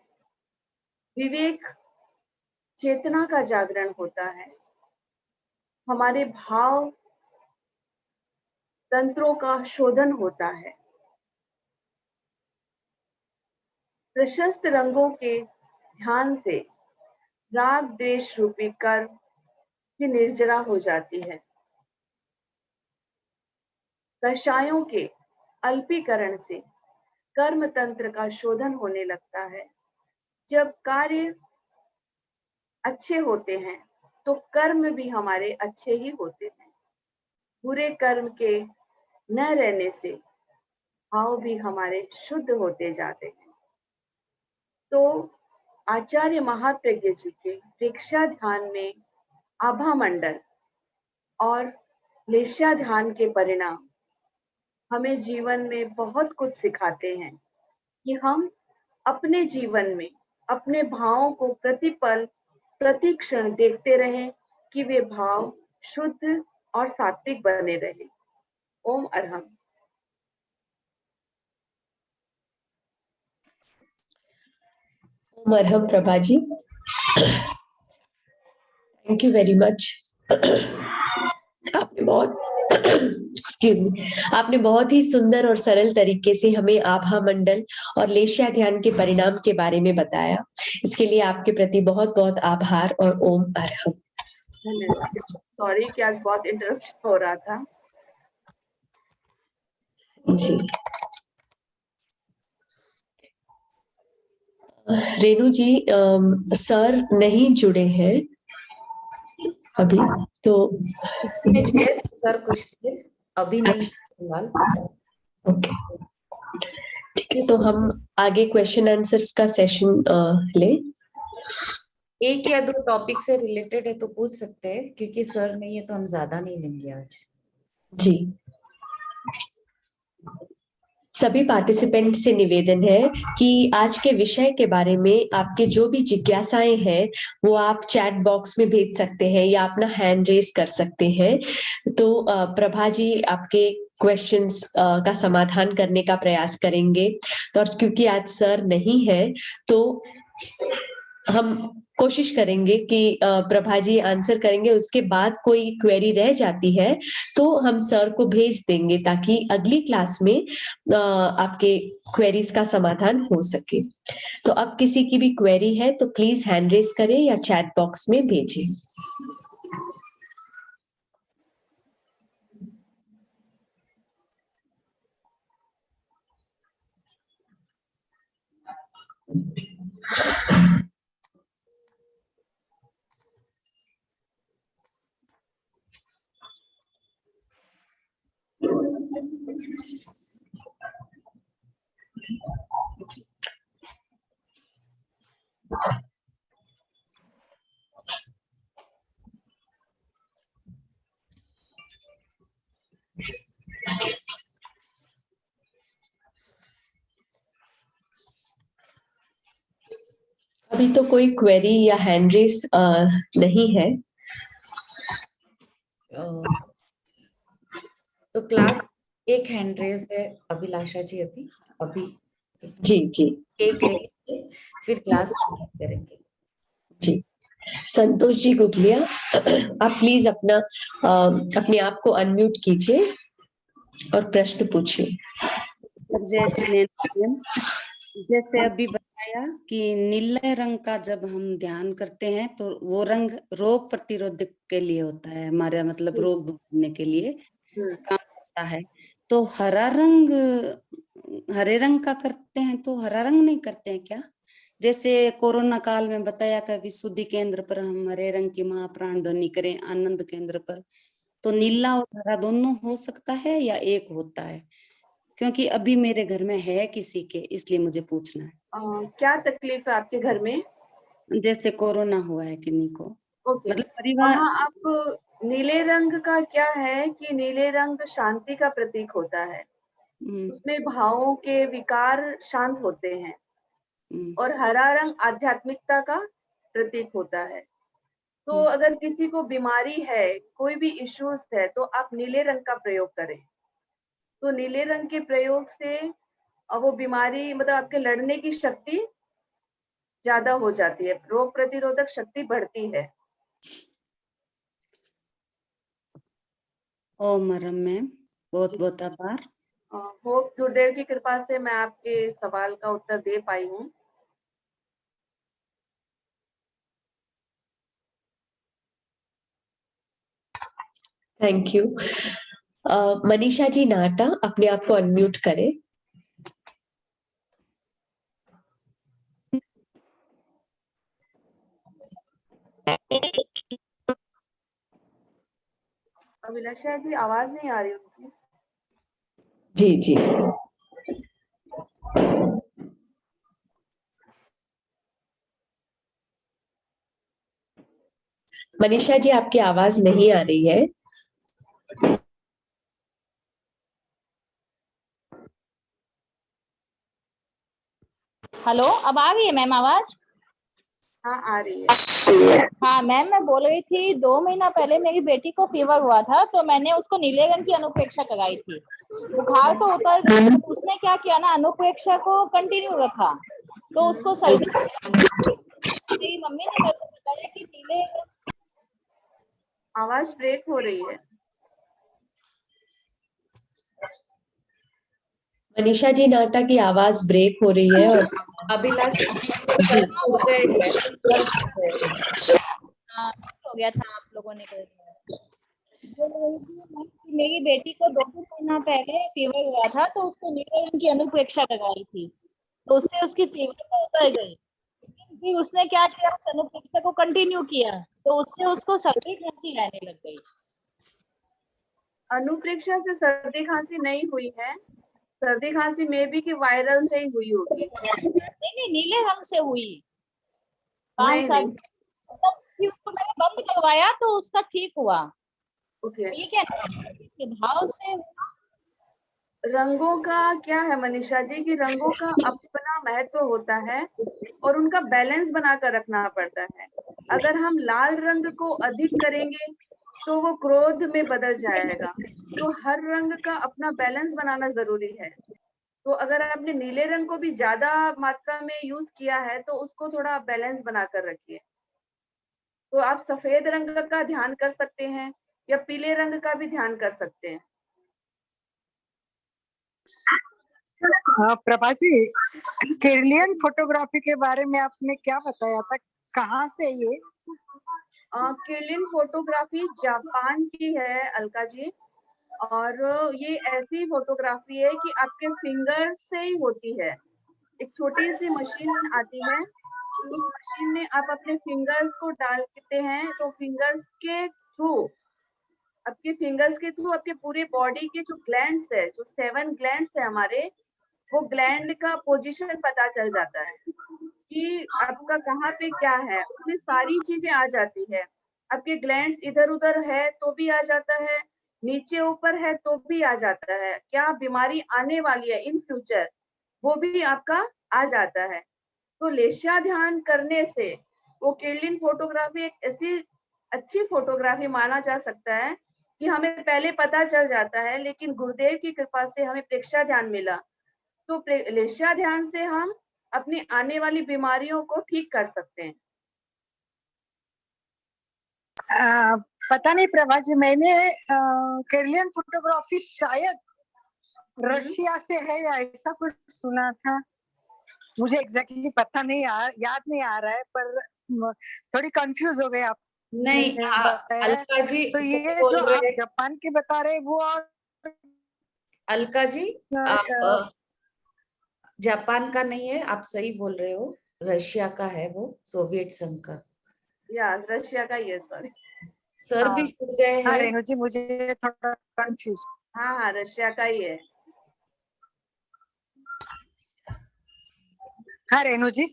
Speaker 2: विवेक चेतना का जागरण होता है, हमारे भाव तंत्रों का शोधन होता है, प्रशस्त रंगों के ध्यान से राग द्वेष रूपी कर्म की निर्जरा हो जाती है, कषायों के अल्पीकरण से कर्म तंत्र का शोधन होने लगता है। जब कार्य अच्छे होते हैं तो कर्म भी हमारे अच्छे ही होते हैं। बुरे कर्म के न रहने से भाव भी हमारे शुद्ध होते जाते हैं। तो आचार्य महाप्रज्ञ जी के प्रेक्षा ध्यान में आभा मंडल और लेशा ध्यान के परिणाम हमें जीवन में बहुत कुछ सिखाते हैं कि हम अपने जीवन में अपने भावों को प्रतिपल प्रतिक्षण देखते रहें कि वे भाव शुद्ध और सात्विक बने रहें। ओम अरहम।
Speaker 1: ओम Arham Prabha ji, thank you very much. आपने बहुत एक्सक्यूज मी, आपने बहुत ही सुंदर और सरल तरीके से हमें आभा मंडल और लेशा ध्यान के परिणाम के बारे में बताया। इसके लिए आपके प्रति बहुत बहुत आभार और ओम अरहम।
Speaker 2: धन्यवाद। सॉरी कि आज बहुत इंटरप्शन हो रहा था।
Speaker 1: जी, रेणु जी, सर नहीं जुड़े हैं अभी, तो
Speaker 4: सर कुछ देर अभी नहीं फिलहाल।
Speaker 1: ओके, ठीक है, तो हम आगे क्वेश्चन आंसर्स का सेशन लें।
Speaker 4: एक या दो टॉपिक से रिलेटेड है तो पूछ सकते हैं, क्योंकि सर नहीं है तो हम ज्यादा नहीं लेंगे आज।
Speaker 1: जी, सभी पार्टिसिपेंट से निवेदन है कि आज के विषय के बारे में आपके जो भी जिज्ञासाएं हैं वो आप चैट बॉक्स में भेज सकते हैं या अपना हैंड रेस कर सकते हैं। तो प्रभा जी आपके क्वेश्चंस का समाधान करने का प्रयास करेंगे। तो क्योंकि आज सर नहीं है तो हम कोशिश करेंगे कि प्रभा जी आंसर करेंगे, उसके बाद कोई क्वेरी रह जाती है तो हम सर को भेज देंगे ताकि अगली क्लास में आपके क्वेरीज का समाधान हो सके। तो अब किसी की भी क्वेरी है तो प्लीज हैंड रेस करें या चैट बॉक्स में भेजें। अभी तो कोई क्वेरी या हैंड रेस नहीं है।
Speaker 4: तो क्लास एक हैंड रेस है अभिलाषा जी, अभी
Speaker 1: जी जी,
Speaker 4: एक रेस है, फिर क्लास करेंगे।
Speaker 1: जी, संतोष जी गुगलिया, आप प्लीज अपना अपने आप को अनम्यूट कीजिए और प्रश्न पूछिए।
Speaker 5: जय जिनेंद्र, जैसे अभी बताया कि नीले रंग का जब हम ध्यान करते हैं तो वो रंग रोग प्रतिरोधक के लिए होता है, हमारा मतलब रोग दूर करने के लिए काम करता है। तो हरा रंग हरे रंग का करते हैं तो हरा रंग नहीं करते हैं क्या? जैसे कोरोना काल में बताया कि विशुद्धि केंद्र पर हम हरे रंग की महाप्राण ध्वनि करें, आनंद केंद्र पर, तो नीला और हरा दोनों हो सकता है या एक होता है? क्योंकि अभी मेरे घर में है किसी के, इसलिए मुझे पूछना है।
Speaker 2: क्या तकलीफ है आपके घर में?
Speaker 5: जैसे कोरोना हुआ है किन्हीं को।
Speaker 2: ओके,
Speaker 5: मतलब परिवार।
Speaker 2: वहाँ आप नीले रंग का क्या है कि नीले रंग शांति का प्रतीक होता है, उसमें भावों के विकार शांत होते हैं, और हरा रंग आध्यात्मिकता का प्रतीक होता है। तो अगर किसी को बीमारी है, कोई भी इश्यूज है, तो आप नीले रंग का प्रयोग करें। तो नीले रंग के प्रयोग से वो बीमारी मतलब आपके लड़ने की शक्ति ज्यादा हो जाती है, रोग प्रतिरोधक शक्ति बढ़ती है।
Speaker 5: ओम मरम मैम, बहुत बहुत आभार।
Speaker 2: होप गुरुदेव की कृपा से मैं आपके सवाल का उत्तर दे पाई हूँ।
Speaker 1: Thank you. मनीषा जी नाटा, अपने आप को अनम्यूट करें।
Speaker 2: अभिलाषा जी, आवाज नहीं आ रही उनकी।
Speaker 1: जी जी। मनीषा जी, आपकी आवाज नहीं आ रही है।
Speaker 6: हेलो, अब आ गई है मैम आवाज?
Speaker 2: हाँ, आ रही है।
Speaker 6: हाँ मैम, मैं बोल रही थी 2 महीना पहले मेरी बेटी को फीवर हुआ था, तो मैंने उसको नीले रंग की अनुप्रेक्षा लगाई थी। बुखार तो उतर गया, तो उसने क्या किया ना, अनुप्रेक्षा को कंटिन्यू रखा, तो उसको सर्दी। मेरी मम्मी ने मेरे को बताया कि नीले।
Speaker 2: आवाज ब्रेक हो रही है।
Speaker 1: मनीषा जी नाटा की आवाज ब्रेक हो रही है। और
Speaker 4: अभिलाष
Speaker 1: जी,
Speaker 6: हो गया था आप लोगों ने कर दिया। बोल रही थी मैं कि मेरी बेटी को 2-3 महीना पहले फीवर हुआ था, तो उसको नीले रंग की अनुप्रेक्षा लगाई थी, तो उससे उसकी फीवर तो उतर गई। लेकिन फिर उसने क्या किया, उस अनुप्रेक्षा को कंटिन्यू किया, तो उससे उसको सर्दी खांसी आने लग गई।
Speaker 2: अनुप्रेक्षा से सर्दी खांसी नहीं हुई है, सर्दी खांसी में भी कि वायरल से ही हुई होगी।
Speaker 6: नहीं, नीले रंग से हुई।
Speaker 2: नहीं
Speaker 6: 5-7
Speaker 2: नहीं,
Speaker 6: मतलब फिर उसको मैंने बंद करवाया, तो उसका ठीक हुआ।
Speaker 2: ओके।
Speaker 6: ये क्या भाव से।
Speaker 2: रंगों का क्या है मनीषा जी कि रंगों का अपना महत्व होता है और उनका बैलेंस बनाकर रखना पड़ता है। अगर हम लाल रंग को अधिक करेंगे तो वो क्रोध में बदल जाएगा। तो हर रंग का अपना बैलेंस बनाना जरूरी है। तो अगर आपने नीले रंग को भी ज्यादा मात्रा में यूज किया है तो उसको थोड़ा बैलेंस बनाकर रखिए। तो आप सफेद रंग का ध्यान कर सकते हैं या पीले रंग का भी ध्यान कर सकते हैं।
Speaker 7: प्रभा जी, केरलियन फोटोग्राफी के बारे में आपने क्या बताया था, कहाँ से ये?
Speaker 2: केरलियन फोटोग्राफी जापान की है अलका जी, और ये ऐसी फोटोग्राफी है कि आपके फिंगर से ही होती है। एक छोटी सी मशीन आती है, उस मशीन में आप अपने फिंगर्स को डालते हैं, तो फिंगर्स के थ्रू आपके पूरे बॉडी के जो ग्लैंड्स है, जो 7 ग्लैंड्स है हमारे, वो ग्लैंड का पोजीशन पता चल जाता है कि आपका कहाँ पे क्या है। उसमें सारी चीजें आ जाती है। आपके ग्लैंड्स इधर उधर है तो भी आ जाता है, नीचे ऊपर है तो भी आ जाता है, क्या बीमारी आने वाली है इन फ्यूचर वो भी आपका आ जाता है। तो लेशा ध्यान करने से वो केरलिन फोटोग्राफी एक ऐसी अच्छी फोटोग्राफी माना जा सकता है कि हमें पहले पता चल जाता है, लेकिन गुरुदेव की कृपा से हमें प्रेक्षा ध्यान मिला, तो लेशा ध्यान से हम अपनी आने वाली बीमारियों को ठीक कर सकते हैं।
Speaker 7: पता नहीं प्रभा जी, मैंने केरलियन फोटोग्राफी शायद रशिया से है या ऐसा कुछ सुना था। मुझे एग्जैक्टली पता नहीं, याद नहीं आ रहा है, पर थोड़ी कंफ्यूज हो गए आप
Speaker 4: नहीं,
Speaker 7: बताया।
Speaker 4: अलका जी
Speaker 7: तो
Speaker 4: सही
Speaker 7: ये
Speaker 4: बोल
Speaker 7: जो
Speaker 4: रहे
Speaker 7: आप
Speaker 4: हैं।
Speaker 7: जापान के बता रहे वो, और
Speaker 4: अलका जी, आप जापान का नहीं है, आप सही बोल रहे हो, रशिया का है, वो सोवियत संघ का।
Speaker 2: या रशिया का, ये सॉरी।
Speaker 4: सर भी जुड़ गए हैं।
Speaker 7: रेणु जी मुझे थोड़ा कंफ्यूज।
Speaker 2: हाँ हाँ, रशिया का ही है।
Speaker 7: हाँ रेणु जी।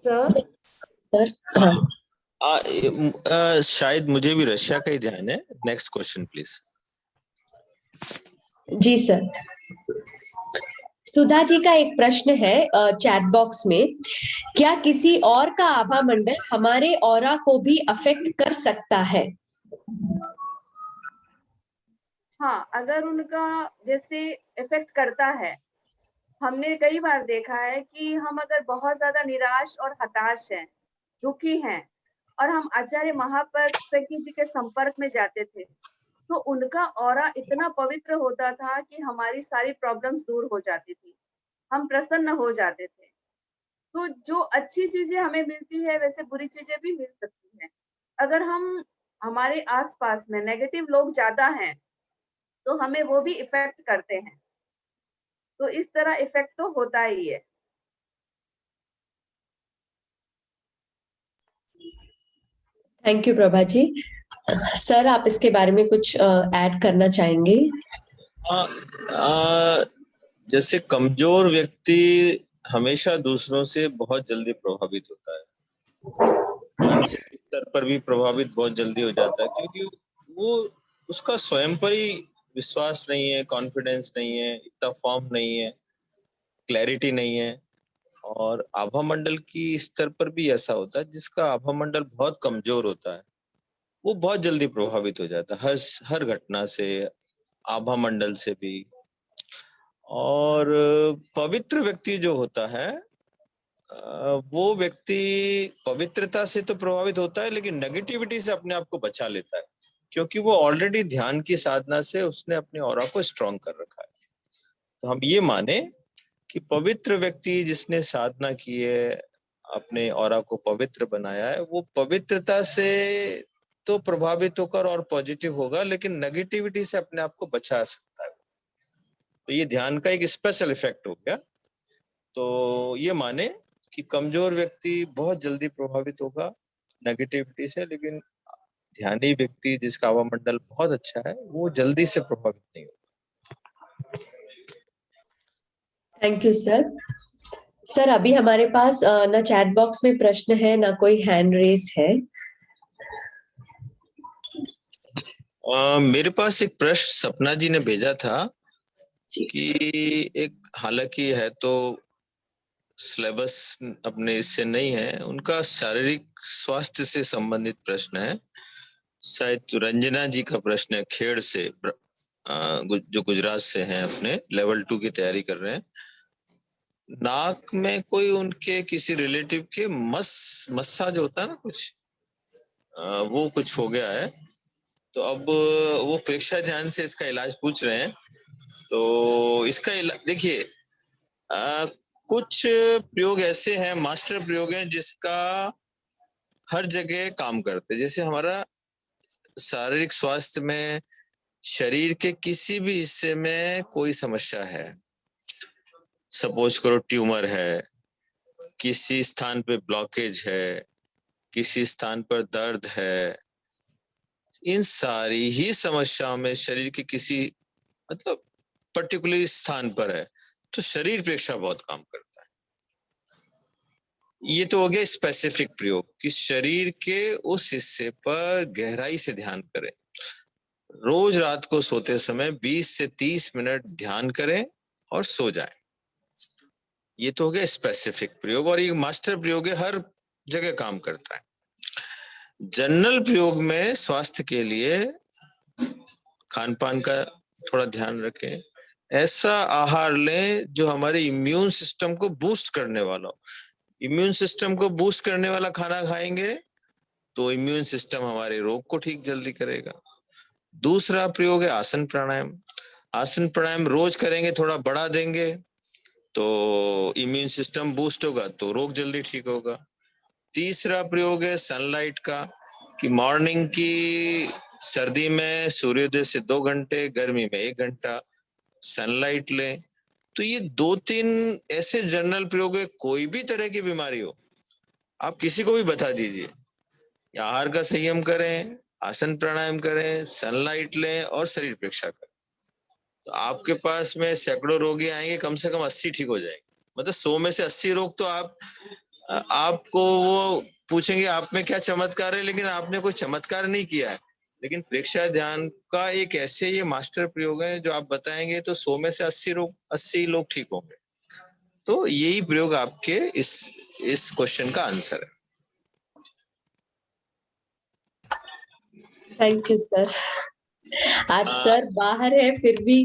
Speaker 4: सर
Speaker 1: सर
Speaker 8: शायद मुझे भी रशिया का ही ध्यान है। Next question please.
Speaker 1: जी सर। सुधा जी का एक प्रश्न है चैट बॉक्स में, क्या किसी और का आभा मंडल हमारे ऑरा को भी अफेक्ट कर सकता है?
Speaker 2: हाँ, अगर उनका जैसे इफेक्ट करता है, हमने कई बार देखा है कि हम अगर बहुत ज्यादा निराश और हताश हैं, दुखी हैं, और हम आचार्य महाप्रज्ञ जी के संपर्क में जाते थे, तो उनका ऑरा इतना पवित्र होता था कि हमारी सारी प्रॉब्लम्स दूर हो जाती थी, हम प्रसन्न हो जाते थे। तो जो अच्छी चीजें हमें मिलती है, वैसे बुरी चीजें भी मिल सकती हैं। अगर हमारे आसपास में नेगेटिव लोग ज्यादा हैं, तो हमें वो भी इफेक्ट करते हैं। तो इस तरह इफेक्ट तो होता ही है।
Speaker 1: Thank you Prabha ji. Sir आप इसके बारे में कुछ ऐड करना चाहेंगे?
Speaker 8: जैसे कमजोर व्यक्ति हमेशा दूसरों से बहुत जल्दी प्रभावित होता है, मानसिक स्तर पर भी प्रभावित बहुत जल्दी हो जाता है, क्योंकि वो उसका स्वयं पर ही विश्वास नहीं है, कॉन्फिडेंस नहीं है, इतना फॉर्म नहीं है, क्लैरिटी नहीं है। और आभा मंडल की स्तर पर भी ऐसा होता है, जिसका आभा मंडल बहुत कमजोर होता है, वो बहुत जल्दी प्रभावित हो जाता है हर घटना से, आभा मंडल से भी। और पवित्र व्यक्ति जो होता है, वो व्यक्ति पवित्रता से तो प्रभावित होता है, लेकिन नेगेटिविटी से अपने आप को बचा लेता है, क्योंकि वो ऑलरेडी ध्यान की साधना से उसने अपने ऑरा को स्ट्रॉन्ग कर रखा है। तो हम ये माने कि पवित्र व्यक्ति जिसने साधना की है, अपने ऑरा को पवित्र बनाया है, वो पवित्रता से तो प्रभावित होकर और पॉजिटिव होगा, लेकिन नेगेटिविटी से अपने आप को बचा सकता है। तो ये ध्यान का एक स्पेशल इफेक्ट हो गया। तो ये माने कि कमजोर व्यक्ति बहुत जल्दी प्रभावित होगा नेगेटिविटी से, लेकिन ध्यानी व्यक्ति जिसका आभा मंडल बहुत अच्छा है, वो जल्दी से प्रभावित नहीं होगा।
Speaker 1: Thank you sir. सर अभी हमारे पास ना चैट बॉक्स में प्रश्न है, ना कोई हैंड रेस है।
Speaker 8: मेरे पास एक प्रश्न सपना जी ने भेजा था कि एक, हालांकि है तो सिलेबस अपने इससे नहीं है, उनका शारीरिक स्वास्थ्य से संबंधित प्रश्न है। शायद रंजना जी का प्रश्न है, खेड़ से, जो गुजरात से हैं, अपने लेवल 2 की तैयारी कर रहे हैं। नाक में कोई उनके किसी रिलेटिव के मस्सा जो होता है ना कुछ, वो कुछ हो गया है। तो अब वो प्रेक्षा ध्यान से इसका इलाज पूछ रहे हैं। तो इसका देखिए, कुछ प्रयोग ऐसे हैं, मास्टर प्रयोग हैं, जिसका हर जगह काम करते हैं। जैसे हमारा शारीरिक स्वास्थ्य में शरीर के किसी भी हिस्से में कोई समस्या है, सपोज करो ट्यूमर है, किसी स्थान पे ब्लॉकेज है, किसी स्थान पर दर्द है, इन सारी ही समस्याओं में शरीर के किसी मतलब पर्टिकुलर स्थान पर है, तो शरीर प्रेक्षा बहुत काम करता है। ये तो हो गया स्पेसिफिक प्रयोग कि शरीर के उस हिस्से पर गहराई से ध्यान करें। रोज रात को सोते समय 20 से 30 मिनट ध्यान करें और सो जाएं। ये तो हो गया स्पेसिफिक प्रयोग, और ये मास्टर प्रयोग है, हर जगह काम करता है। जनरल प्रयोग में स्वास्थ्य के लिए खान पान का थोड़ा ध्यान रखें, ऐसा आहार लें जो हमारे इम्यून सिस्टम को बूस्ट करने वाला हो। इम्यून सिस्टम को बूस्ट करने वाला खाना खाएंगे तो इम्यून सिस्टम हमारे रोग को ठीक जल्दी करेगा। दूसरा प्रयोग है आसन प्राणायाम। आसन प्राणायाम रोज करेंगे, थोड़ा बढ़ा देंगे तो इम्यून सिस्टम बूस्ट होगा, तो रोग जल्दी ठीक होगा। तीसरा प्रयोग है सनलाइट का, कि मॉर्निंग की सर्दी में सूर्योदय से 2 घंटे, गर्मी में 1 घंटा सनलाइट लें। तो ये 2-3 ऐसे जनरल प्रयोग है। कोई भी तरह की बीमारी हो, आप किसी को भी बता दीजिए, आहार का संयम करें, आसन प्राणायाम करें, सनलाइट लें और शरीर प्रेक्षा करें, तो आपके पास में सैकड़ों रोगी आएंगे, कम से कम 80 ठीक हो जाएंगे। मतलब 100 में से 80 रोग तो आपको वो पूछेंगे आप में क्या चमत्कार है, लेकिन आपने कोई चमत्कार नहीं किया है। लेकिन प्रेक्षा ध्यान का एक ऐसे ये मास्टर प्रयोग है जो आप बताएंगे तो 100 में से 80 लोग ठीक होंगे। तो यही प्रयोग आपके इस क्वेश्चन का आंसर है।
Speaker 1: Thank you sir. आज सर बाहर है फिर भी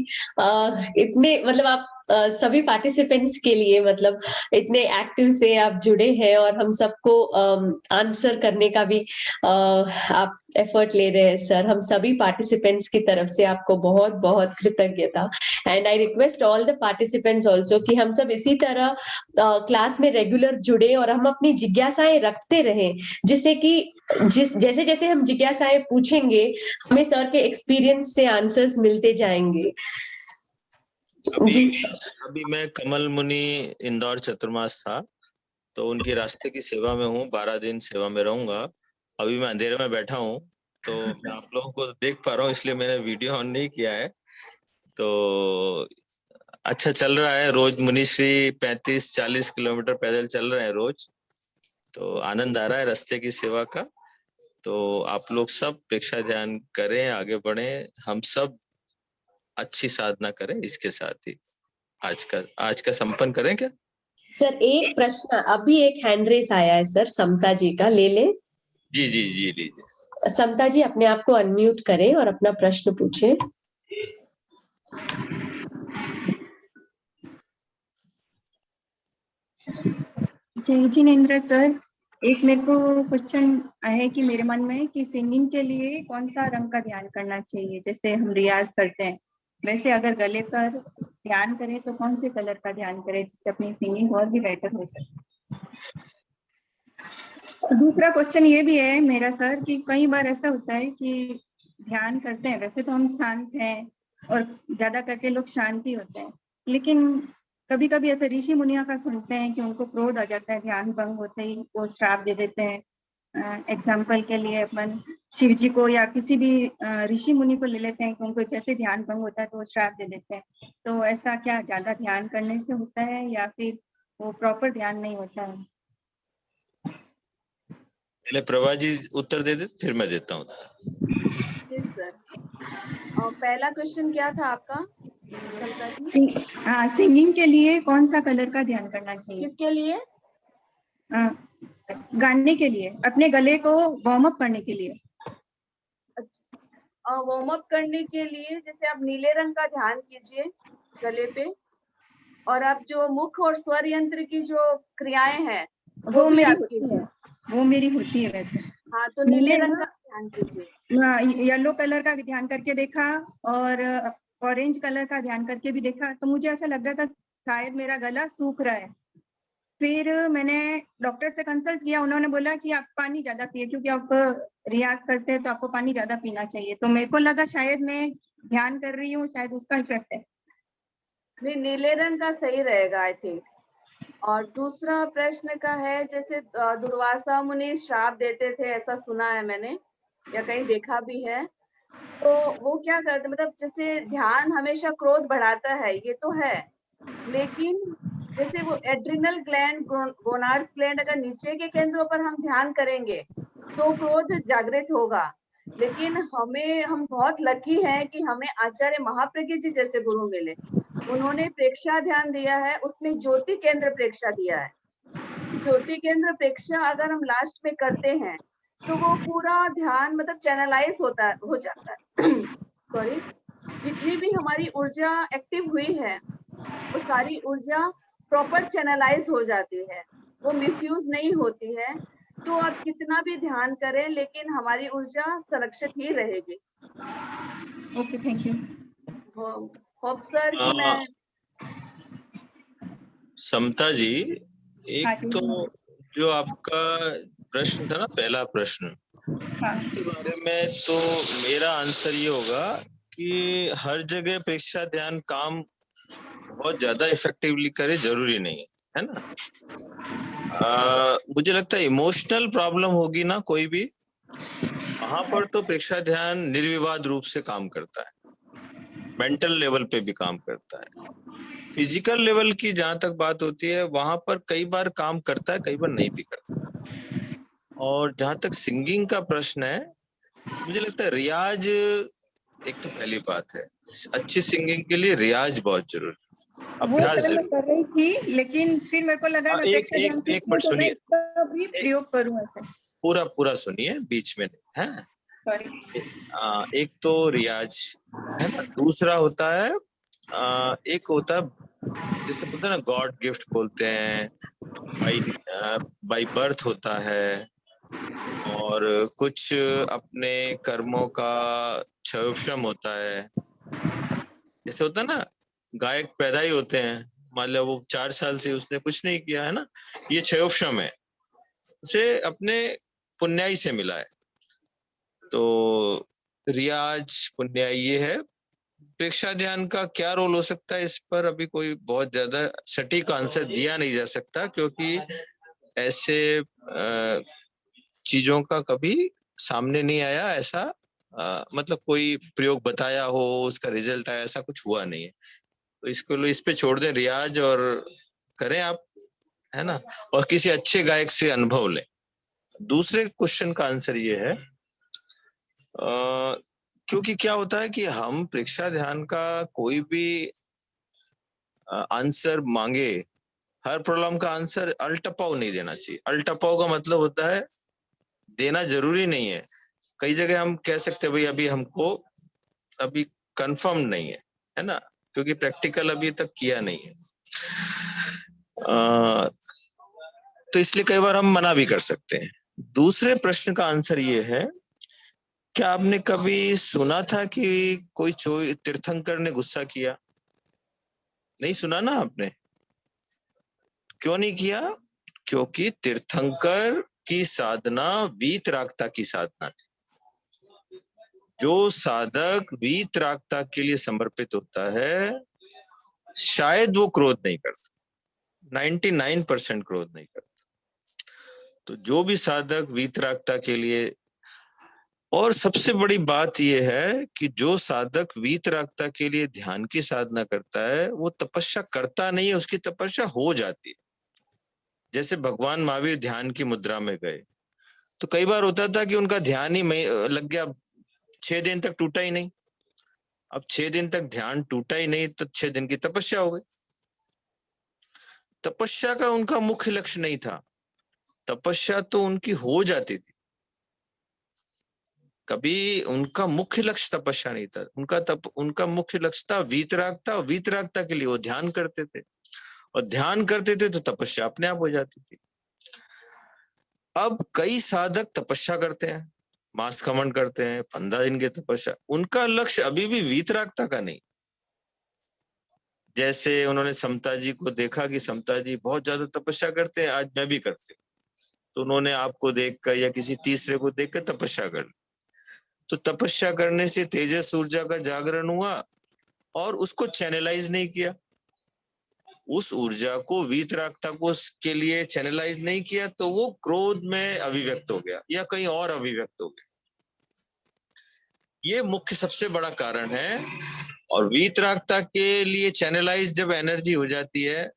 Speaker 1: इतने मतलब आप सभी पार्टिसिपेंट्स के लिए मतलब इतने एक्टिव से आप जुड़े हैं और हम सबको आंसर करने का भी आप एफर्ट ले रहे हैं सर। हम सभी पार्टिसिपेंट्स की तरफ से आपको बहुत बहुत कृतज्ञता। And I request all the participants also कि हम सब इसी तरह क्लास में रेगुलर जुड़े और हम अपनी जिज्ञासाएं रखते रहें, जिससे कि जैसे जैसे हम जिज्ञासाएं पूछेंगे हमें सर के एक्सपीरियंस से आंसर्स मिलते जाएंगे।
Speaker 8: अभी मैं कमल मुनि इंदौर चतुर्मास था तो उनकी रास्ते की सेवा में हूँ, 12 दिन सेवा में रहूंगा। अभी मैं अंधेरे में बैठा हूँ तो मैं आप लोगों को देख पा रहा हूँ, इसलिए मैंने वीडियो ऑन नहीं किया है। तो अच्छा चल रहा है, रोज मुनिश्री 35-40 किलोमीटर पैदल चल रहे हैं रोज, तो आनंद आ रहा है रास्ते की सेवा का। तो आप लोग सब प्रेक्षा ध्यान करें, आगे बढ़ें, हम सब अच्छी साधना करें। इसके साथ ही आज का संपन्न करें क्या?
Speaker 1: सर एक प्रश्न, अभी एक हैंड रेस आया है सर, समता जी का, ले लें?
Speaker 8: जी जी जी लीजिए।
Speaker 1: समता जी अपने आप को अनम्यूट करें और अपना प्रश्न पूछें।
Speaker 9: जय जिनेंद्र सर, एक मेरे को क्वेश्चन है कि मेरे मन में कि सिंगिंग के लिए कौन सा रंग का ध्यान करना चाहिए? जैसे हम रियाज करते हैं वैसे अगर गले पर ध्यान करें तो कौन से कलर का ध्यान करें जिससे अपनी सिंगिंग और भी बेटर हो सके? दूसरा क्वेश्चन ये भी है मेरा सर कि कई बार ऐसा होता है कि ध्यान करते हैं, वैसे तो हम शांत हैं और ज्यादा करके लोग शांति होते हैं, लेकिन कभी कभी ऐसे ऋषि मुनियों का सुनते हैं कि उनको क्रोध आ जाता है, ध्यान भंग होते ही वो श्राप दे देते हैं। एग्जाम्पल के लिए अपन शिव जी को या किसी भी ऋषि मुनि को ले लेते हैं कि उनको जैसे ध्यान भंग होता है तो वो श्राप दे देते हैं। तो ऐसा क्या ज्यादा ध्यान करने से होता है या फिर वो प्रॉपर ध्यान नहीं होता है?
Speaker 8: पहले प्रभा जी उत्तर दे दे, फिर मैं देता हूँ।
Speaker 2: सर पहला क्वेश्चन क्या था आपका?
Speaker 9: हाँ, सिंगिंग के लिए कौन सा कलर का ध्यान करना चाहिए?
Speaker 2: किसके लिए?
Speaker 9: गाने के लिए, अपने गले को वार्म अप करने के लिए।
Speaker 2: वार्म अप करने के लिए जैसे आप नीले रंग का ध्यान कीजिए गले पे, और आप जो मुख और स्वर यंत्र की जो क्रियाएं हैं
Speaker 9: वो मेरी होती है वैसे।
Speaker 2: हाँ, तो नीले रंग का ध्यान कीजिए।
Speaker 9: येलो कलर का ध्यान करके देखा और ऑरेंज कलर का ध्यान करके भी देखा, तो मुझे ऐसा लग रहा था शायद मेरा गला सूख रहा है। फिर मैंने डॉक्टर से कंसल्ट किया, उन्होंने बोला कि आप पानी ज्यादा पिए क्योंकि आप रियाज करते हैं तो आपको पानी ज्यादा पीना चाहिए। तो मेरे को लगा शायद मैं ध्यान कर रही हूँ, शायद उसका इफेक्ट है।
Speaker 2: नहीं, नीले रंग का सही रहेगा आई थिंक। और दूसरा प्रश्न का है जैसे दुर्वासा मुनि श्राप देते थे, ऐसा सुना है मैंने या कहीं देखा भी है। तो वो क्या करते, मतलब जैसे ध्यान हमेशा क्रोध बढ़ाता है, ये तो है, लेकिन जैसे वो एड्रिनल ग्लैंड, गोनाड्स ग्लैंड अगर नीचे के केंद्रों पर हम ध्यान करेंगे तो क्रोध जागृत होगा। लेकिन हम बहुत लकी हैं कि हमें आचार्य महाप्रज्ञ जी जैसे गुरु मिले। उन्होंने प्रेक्षा ध्यान दिया है, उसमें ज्योति केंद्र प्रेक्षा दिया है। ज्योति केंद्र प्रेक्षा अगर हम लास्ट में करते हैं तो वो पूरा ध्यान मतलब चैनलाइज हो जाता है। सॉरी, जितनी भी हमारी ऊर्जा एक्टिव हुई है वो सारी ऊर्जा प्रॉपर चैनलाइज हो जाती है, वो मिसयूज नहीं होती है। तो आप कितना भी ध्यान करें लेकिन हमारी ऊर्जा संरक्षित ही रहेगी।
Speaker 9: Okay, thank you.
Speaker 2: Hope sir कि मैं
Speaker 8: समता जी, एक तो जो आपका प्रश्न था ना, पहला प्रश्न, के बारे में तो मेरा आंसर ये होगा कि हर जगह प्रेक्षा ध्यान काम बहुत ज्यादा इफेक्टिवली करे जरूरी नहीं है ना। मुझे लगता है इमोशनल प्रॉब्लम होगी ना कोई भी, वहां पर तो प्रेक्षा ध्यान निर्विवाद रूप से काम करता है, मेंटल लेवल पे भी काम करता है। फिजिकल लेवल की जहां तक बात होती है वहां पर कई बार काम करता है, कई बार नहीं भी करता। और जहां तक सिंगिंग का प्रश्न है, मुझे लगता है रियाज एक तो पहली बात है, अच्छी सिंगिंग के लिए रियाज बहुत जरूरी है,
Speaker 9: वो
Speaker 8: अभ्यास
Speaker 9: कल मैं
Speaker 8: जरूरी।
Speaker 9: कर रही थी, लेकिन फिर मेरे को लगा मैं
Speaker 8: एक
Speaker 9: प्रेक्षक ध्यान
Speaker 8: एक एक
Speaker 9: सीखती हूँ
Speaker 8: मिनट
Speaker 9: तो मैं
Speaker 8: सुनिए,
Speaker 9: इसका भी प्रयोग करूँ ऐसे।
Speaker 8: पूरा पूरा सुनिए, बीच में नहीं है।
Speaker 9: सॉरी।
Speaker 8: एक तो रियाज है ना, दूसरा होता है एक होता है जैसे बोलते हैं ना गॉड गिफ्ट बोलते हैं, बाई बाई बर्थ होता है, और कुछ अपने कर्मों का क्षयोक्षम होता है। जैसे होता है ना, गायक पैदा ही होते हैं, मान लो वो 4 साल से उसने कुछ नहीं किया है ना, ये क्षयोक्षम है, उसे अपने पुण्याई से मिला है। तो रियाज पुण्याई ये है। प्रेक्षा ध्यान का क्या रोल हो सकता है, इस पर अभी कोई बहुत ज्यादा सटीक आंसर दिया नहीं जा सकता, क्योंकि ऐसे चीजों का कभी सामने नहीं आया, ऐसा मतलब कोई प्रयोग बताया हो, उसका रिजल्ट आया, ऐसा कुछ हुआ नहीं है। तो इसको इस पे छोड़ दें रियाज, और करें आप, है ना, और किसी अच्छे गायक से अनुभव लें। दूसरे क्वेश्चन का आंसर ये है, क्योंकि क्या होता है कि हम प्रेक्षा ध्यान का कोई भी आंसर मांगे, हर प्रॉब्लम का आंसर अल्टपाव नहीं देना चाहिए। अल्टपाव का मतलब होता है देना जरूरी नहीं है। कई जगह हम कह सकते हैं भाई अभी हमको अभी कंफर्म नहीं है ना, क्योंकि प्रैक्टिकल अभी तक किया नहीं है, तो इसलिए कई बार हम मना भी कर सकते हैं। दूसरे प्रश्न का आंसर ये है, क्या आपने कभी सुना था कि कोई तीर्थंकर ने गुस्सा किया? नहीं सुना ना आपने? क्यों नहीं किया? क्योंकि तीर्थंकर की साधना वीतरागता की साधना थी। जो साधक वीतरागता के लिए समर्पित होता है, शायद वो क्रोध नहीं करता, 99% क्रोध नहीं करता। तो जो भी साधक वीतरागता के लिए, और सबसे बड़ी बात यह है कि जो साधक वीतरागता के लिए ध्यान की साधना करता है, वो तपस्या करता नहीं है, उसकी तपस्या हो जाती है। जैसे भगवान महावीर ध्यान की मुद्रा में गए, तो कई बार होता था कि उनका ध्यान ही लग गया, 6 दिन तक टूटा ही नहीं। अब 6 दिन तक ध्यान टूटा ही नहीं, तो 6 दिन की तपस्या हो गई। तपस्या का उनका मुख्य लक्ष्य नहीं था, तपस्या तो उनकी हो जाती थी, कभी उनका मुख्य लक्ष्य तपस्या नहीं था। उनका मुख्य लक्ष्य था वीतरागता, और वीतरागता के लिए वो ध्यान करते थे, और ध्यान करते थे तो तपस्या अपने आप हो जाती थी। अब कई साधक तपस्या करते हैं, मास खमन करते हैं, 15 दिन की तपस्या, उनका लक्ष्य अभी भी वीतरागता का नहीं। जैसे उन्होंने समता जी को देखा कि समता जी बहुत ज्यादा तपस्या करते हैं, आज मैं भी करती हूँ, तो उन्होंने आपको देखकर या किसी तीसरे को देखकर तपस्या कर ली। तो तपस्या करने से तेजस ऊर्जा का जागरण हुआ, और उसको चैनलाइज नहीं किया, उस ऊर्जा को वीतरागता को के लिए चैनलाइज नहीं किया, तो वो क्रोध में अभिव्यक्त हो गया या कहीं और अभिव्यक्त हो गया। ये मुख्य सबसे बड़ा कारण है। और वीतरागता के लिए चैनलाइज जब एनर्जी हो जाती है,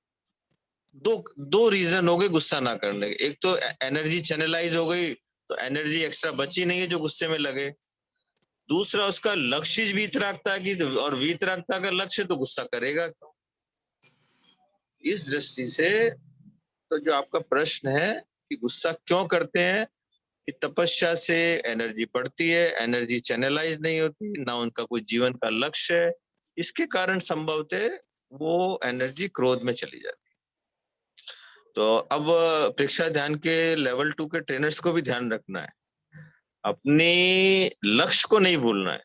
Speaker 8: दो रीजन हो गए गुस्सा ना करने के। एक तो एनर्जी चैनलाइज हो गई, तो एनर्जी एक्स्ट्रा बची नहीं है जो गुस्से में लगे। दूसरा, उसका लक्ष्य वीतरागता की, और वीतरागता का लक्ष्य तो गुस्सा करेगा। इस दृष्टि से तो जो आपका प्रश्न है कि गुस्सा क्यों करते हैं, कि तपस्या से एनर्जी बढ़ती है, एनर्जी चैनलाइज नहीं होती, ना उनका कोई जीवन का लक्ष्य है, इसके कारण संभवतः वो एनर्जी क्रोध में चली जाती है। तो अब प्रेक्षा ध्यान के लेवल 2 के ट्रेनर्स को भी ध्यान रखना है, अपने लक्ष्य को नहीं भूलना है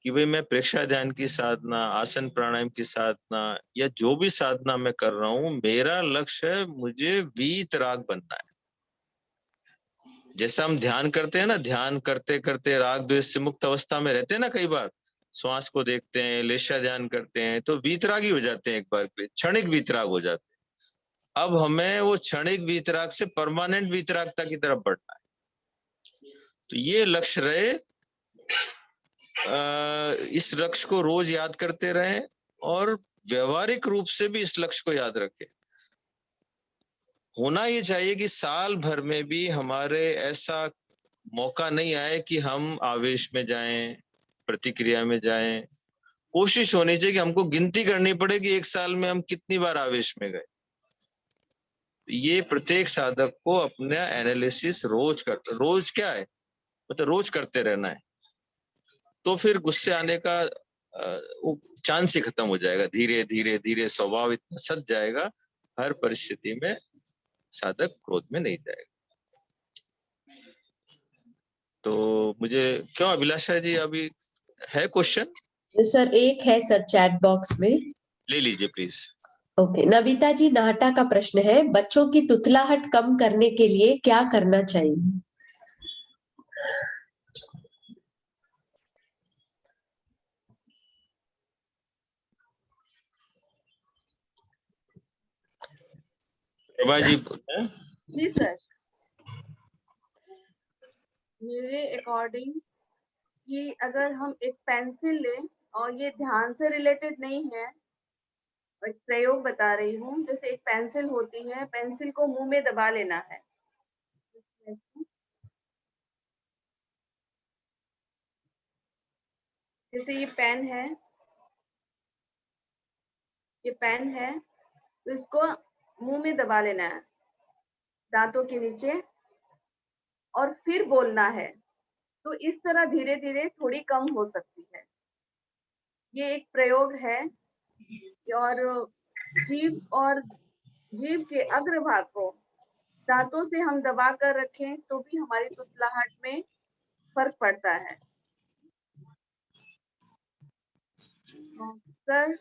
Speaker 8: कि भाई मैं प्रेक्षा ध्यान की साधना, आसन प्राणायाम की साधना, या जो भी साधना मैं कर रहा हूं, मेरा लक्ष्य है मुझे वीतराग बनना है। जैसा हम ध्यान करते हैं ना, ध्यान करते करते राग द्वेष से मुक्त अवस्था में रहते हैं ना, कई बार श्वास को देखते हैं, लेशा ध्यान करते हैं, तो वीतरागी हो जाते हैं, एक बार के लिए क्षणिक वीतराग हो जाते हैं। अब हमें वो क्षणिक वीतराग से परमानेंट वीतरागता की तरफ बढ़ना है। तो ये लक्ष्य रहे, इस लक्ष्य को रोज याद करते रहें, और व्यवहारिक रूप से भी इस लक्ष्य को याद रखें। होना ये चाहिए कि साल भर में भी हमारे ऐसा मौका नहीं आए कि हम आवेश में जाएं, प्रतिक्रिया में जाएं। कोशिश होनी चाहिए कि हमको गिनती करनी पड़े कि एक साल में हम कितनी बार आवेश में गए। ये प्रत्येक साधक को अपना एनालिसिस रोज क्या है, मतलब रोज करते रहना है। तो फिर गुस्से आने का चांस ही खत्म हो जाएगा। धीरे धीरे धीरे स्वभाव इतना सज जाएगा, हर परिस्थिति में साधक क्रोध में नहीं जाएगा। तो मुझे क्यों अभिलाषा जी अभी है क्वेश्चन?
Speaker 1: सर एक है सर चैट बॉक्स में,
Speaker 8: ले लीजिए प्लीज।
Speaker 1: ओके। नविता जी नाहटा का प्रश्न है, बच्चों की तुतलाहट कम करने के लिए क्या करना चाहिए?
Speaker 8: प्रभा जी।
Speaker 2: जी सर, मेरे अकॉर्डिंग कि अगर हम एक पेंसिल लें और ये ध्यान से रिलेटेड नहीं है, एक प्रयोग बता रही हूँ। जैसे एक पेंसिल होती है, पेंसिल को मुंह में दबा लेना है। जैसे ये पेन है, ये पेन है, तो इसको मुंह में दबा लेना है दांतों के नीचे और फिर बोलना है। तो इस तरह धीरे धीरे थोड़ी कम हो सकती है। ये एक प्रयोग है। और जीभ के अग्रभाग को दांतों से हम दबा कर रखें तो भी हमारी तुतलाहट में फर्क पड़ता है। सर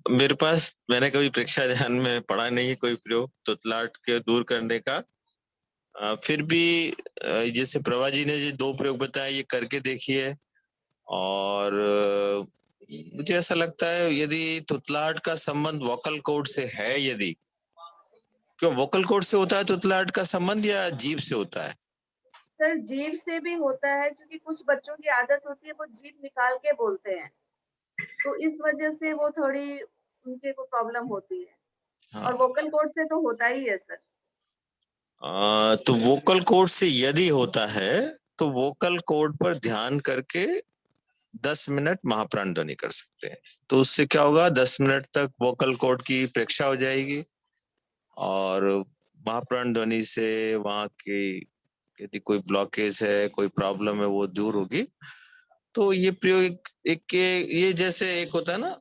Speaker 8: मेरे पास, मैंने कभी परीक्षा ध्यान में पढ़ा नहीं है कोई प्रयोग तुतलाहट के दूर करने का। फिर भी जैसे प्रभा जी ने जो 2 प्रयोग बताए, ये करके देखिए। और मुझे ऐसा लगता है यदि तुतलाहट का संबंध वोकल कॉर्ड से है, यदि क्यों वोकल कॉर्ड से होता है तुतलाहट का संबंध या जीभ से होता है?
Speaker 2: सर जीभ से भी होता है, क्योंकि कुछ बच्चों की आदत होती है वो जीभ निकाल के बोलते हैं, तो इस वजह से वो थोड़ी उनके को प्रॉब्लम होती है।
Speaker 8: हाँ।
Speaker 2: और वोकल कॉर्ड से तो होता ही है सर।
Speaker 8: तो वोकल कॉर्ड से यदि होता है तो वोकल कॉर्ड पर ध्यान करके 10 मिनट महाप्राण ध्वनि कर सकते हैं। तो उससे क्या होगा, 10 मिनट तक वोकल कॉर्ड की प्रेक्षा हो जाएगी और महाप्राण ध्वनि से वहां की यदि कोई ब्लॉकेज है, कोई प्रॉब्लम है, वो दूर होगी। तो ये प्रयोग ये जैसे एक होता है ना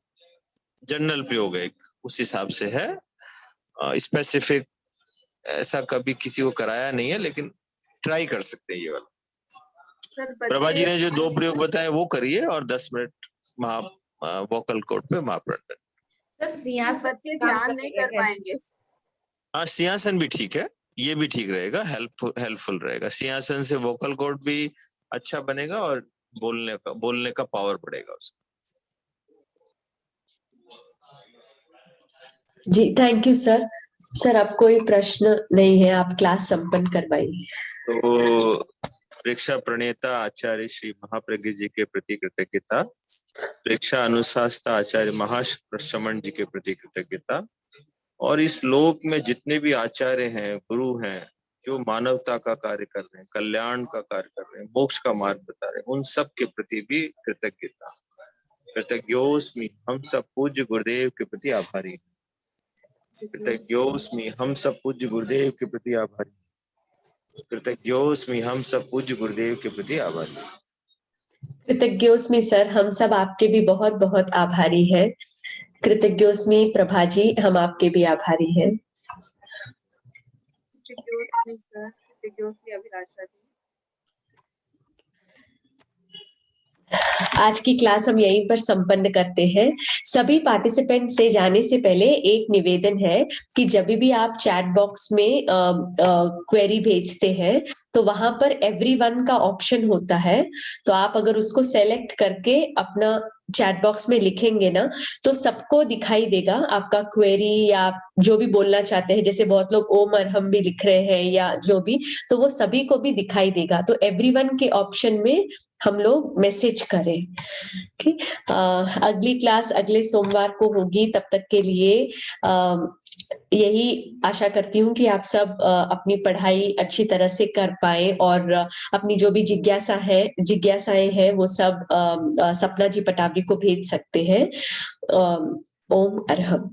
Speaker 8: जनरल प्रयोग, एक उस हिसाब से है। स्पेसिफिक ऐसा कभी किसी को कराया नहीं है, लेकिन ट्राई कर सकते हैं ये वाला। प्रभा जी ने जो 2 प्रयोग बताए वो करिए और 10 मिनट वोकल कॉर्ड पे महाप्राण।
Speaker 4: सर सिंहासन
Speaker 2: बच्चे ध्यान नहीं कर पाएंगे।
Speaker 8: हाँ, सिंहासन भी ठीक है, ये भी ठीक रहेगा, हेल्पफुल रहेगा। सिंहासन से वोकल कॉर्ड भी अच्छा बनेगा और बोलने का पावर बढ़ेगा उसका।
Speaker 1: जी थैंक यू सर। सर अब कोई प्रश्न नहीं है, आप क्लास संपन्न करवाइए।
Speaker 8: तो परीक्षा प्रणेता आचार्य श्री महाप्रज्ञ जी के प्रति कृतज्ञता, परीक्षा अनुशास्ता आचार्य महाप्रश्रमण जी के प्रति कृतज्ञता, और इस लोक में जितने भी आचार्य हैं, गुरु हैं, जो मानवता का कार्य कर रहे हैं, कल्याण का कार्य कर रहे हैं, मोक्ष का मार्ग बता रहे हैं, उन सब के प्रति भी कृतज्ञता। कृतज्ञोस्मि, हम सब पूज्य गुरुदेव के प्रति आभारी हैं। कृतज्ञोस्मि, हम सब पूज्य गुरुदेव के प्रति आभारी। कृतज्ञोस्मि, हम सब पूज्य गुरुदेव के प्रति आभारी।
Speaker 1: कृतज्ञोस्मि सर, हम सब आपके भी बहुत बहुत आभारी हैं। कृतज्ञोस्मि प्रभा जी, हम आपके भी आभारी हैं।
Speaker 2: कृतज्ञोस्मि सर, कृतज्ञोस्मि अभिलाषा जी।
Speaker 1: आज की क्लास हम यहीं पर संपन्न करते हैं। सभी पार्टिसिपेंट से जाने से पहले एक निवेदन है कि जब भी आप चैट बॉक्स में क्वेरी भेजते हैं तो वहां पर एवरीवन का ऑप्शन होता है, तो आप अगर उसको सेलेक्ट करके अपना चैट बॉक्स में लिखेंगे ना तो सबको दिखाई देगा आपका क्वेरी या आप जो भी बोलना चाहते हैं, जैसे बहुत लोग ओम अरहम भी लिख रहे हैं या जो भी, तो वो सभी को भी दिखाई देगा। तो एवरीवन के ऑप्शन में हम लोग मैसेज करें। ठीक, अगली क्लास अगले सोमवार को होगी। तब तक के लिए यही आशा करती हूँ कि आप सब अपनी पढ़ाई अच्छी तरह से कर पाए और अपनी जो भी जिज्ञासाएं हैं वो सब सपना जी पटावरी को भेज सकते हैं। ओम अरहम।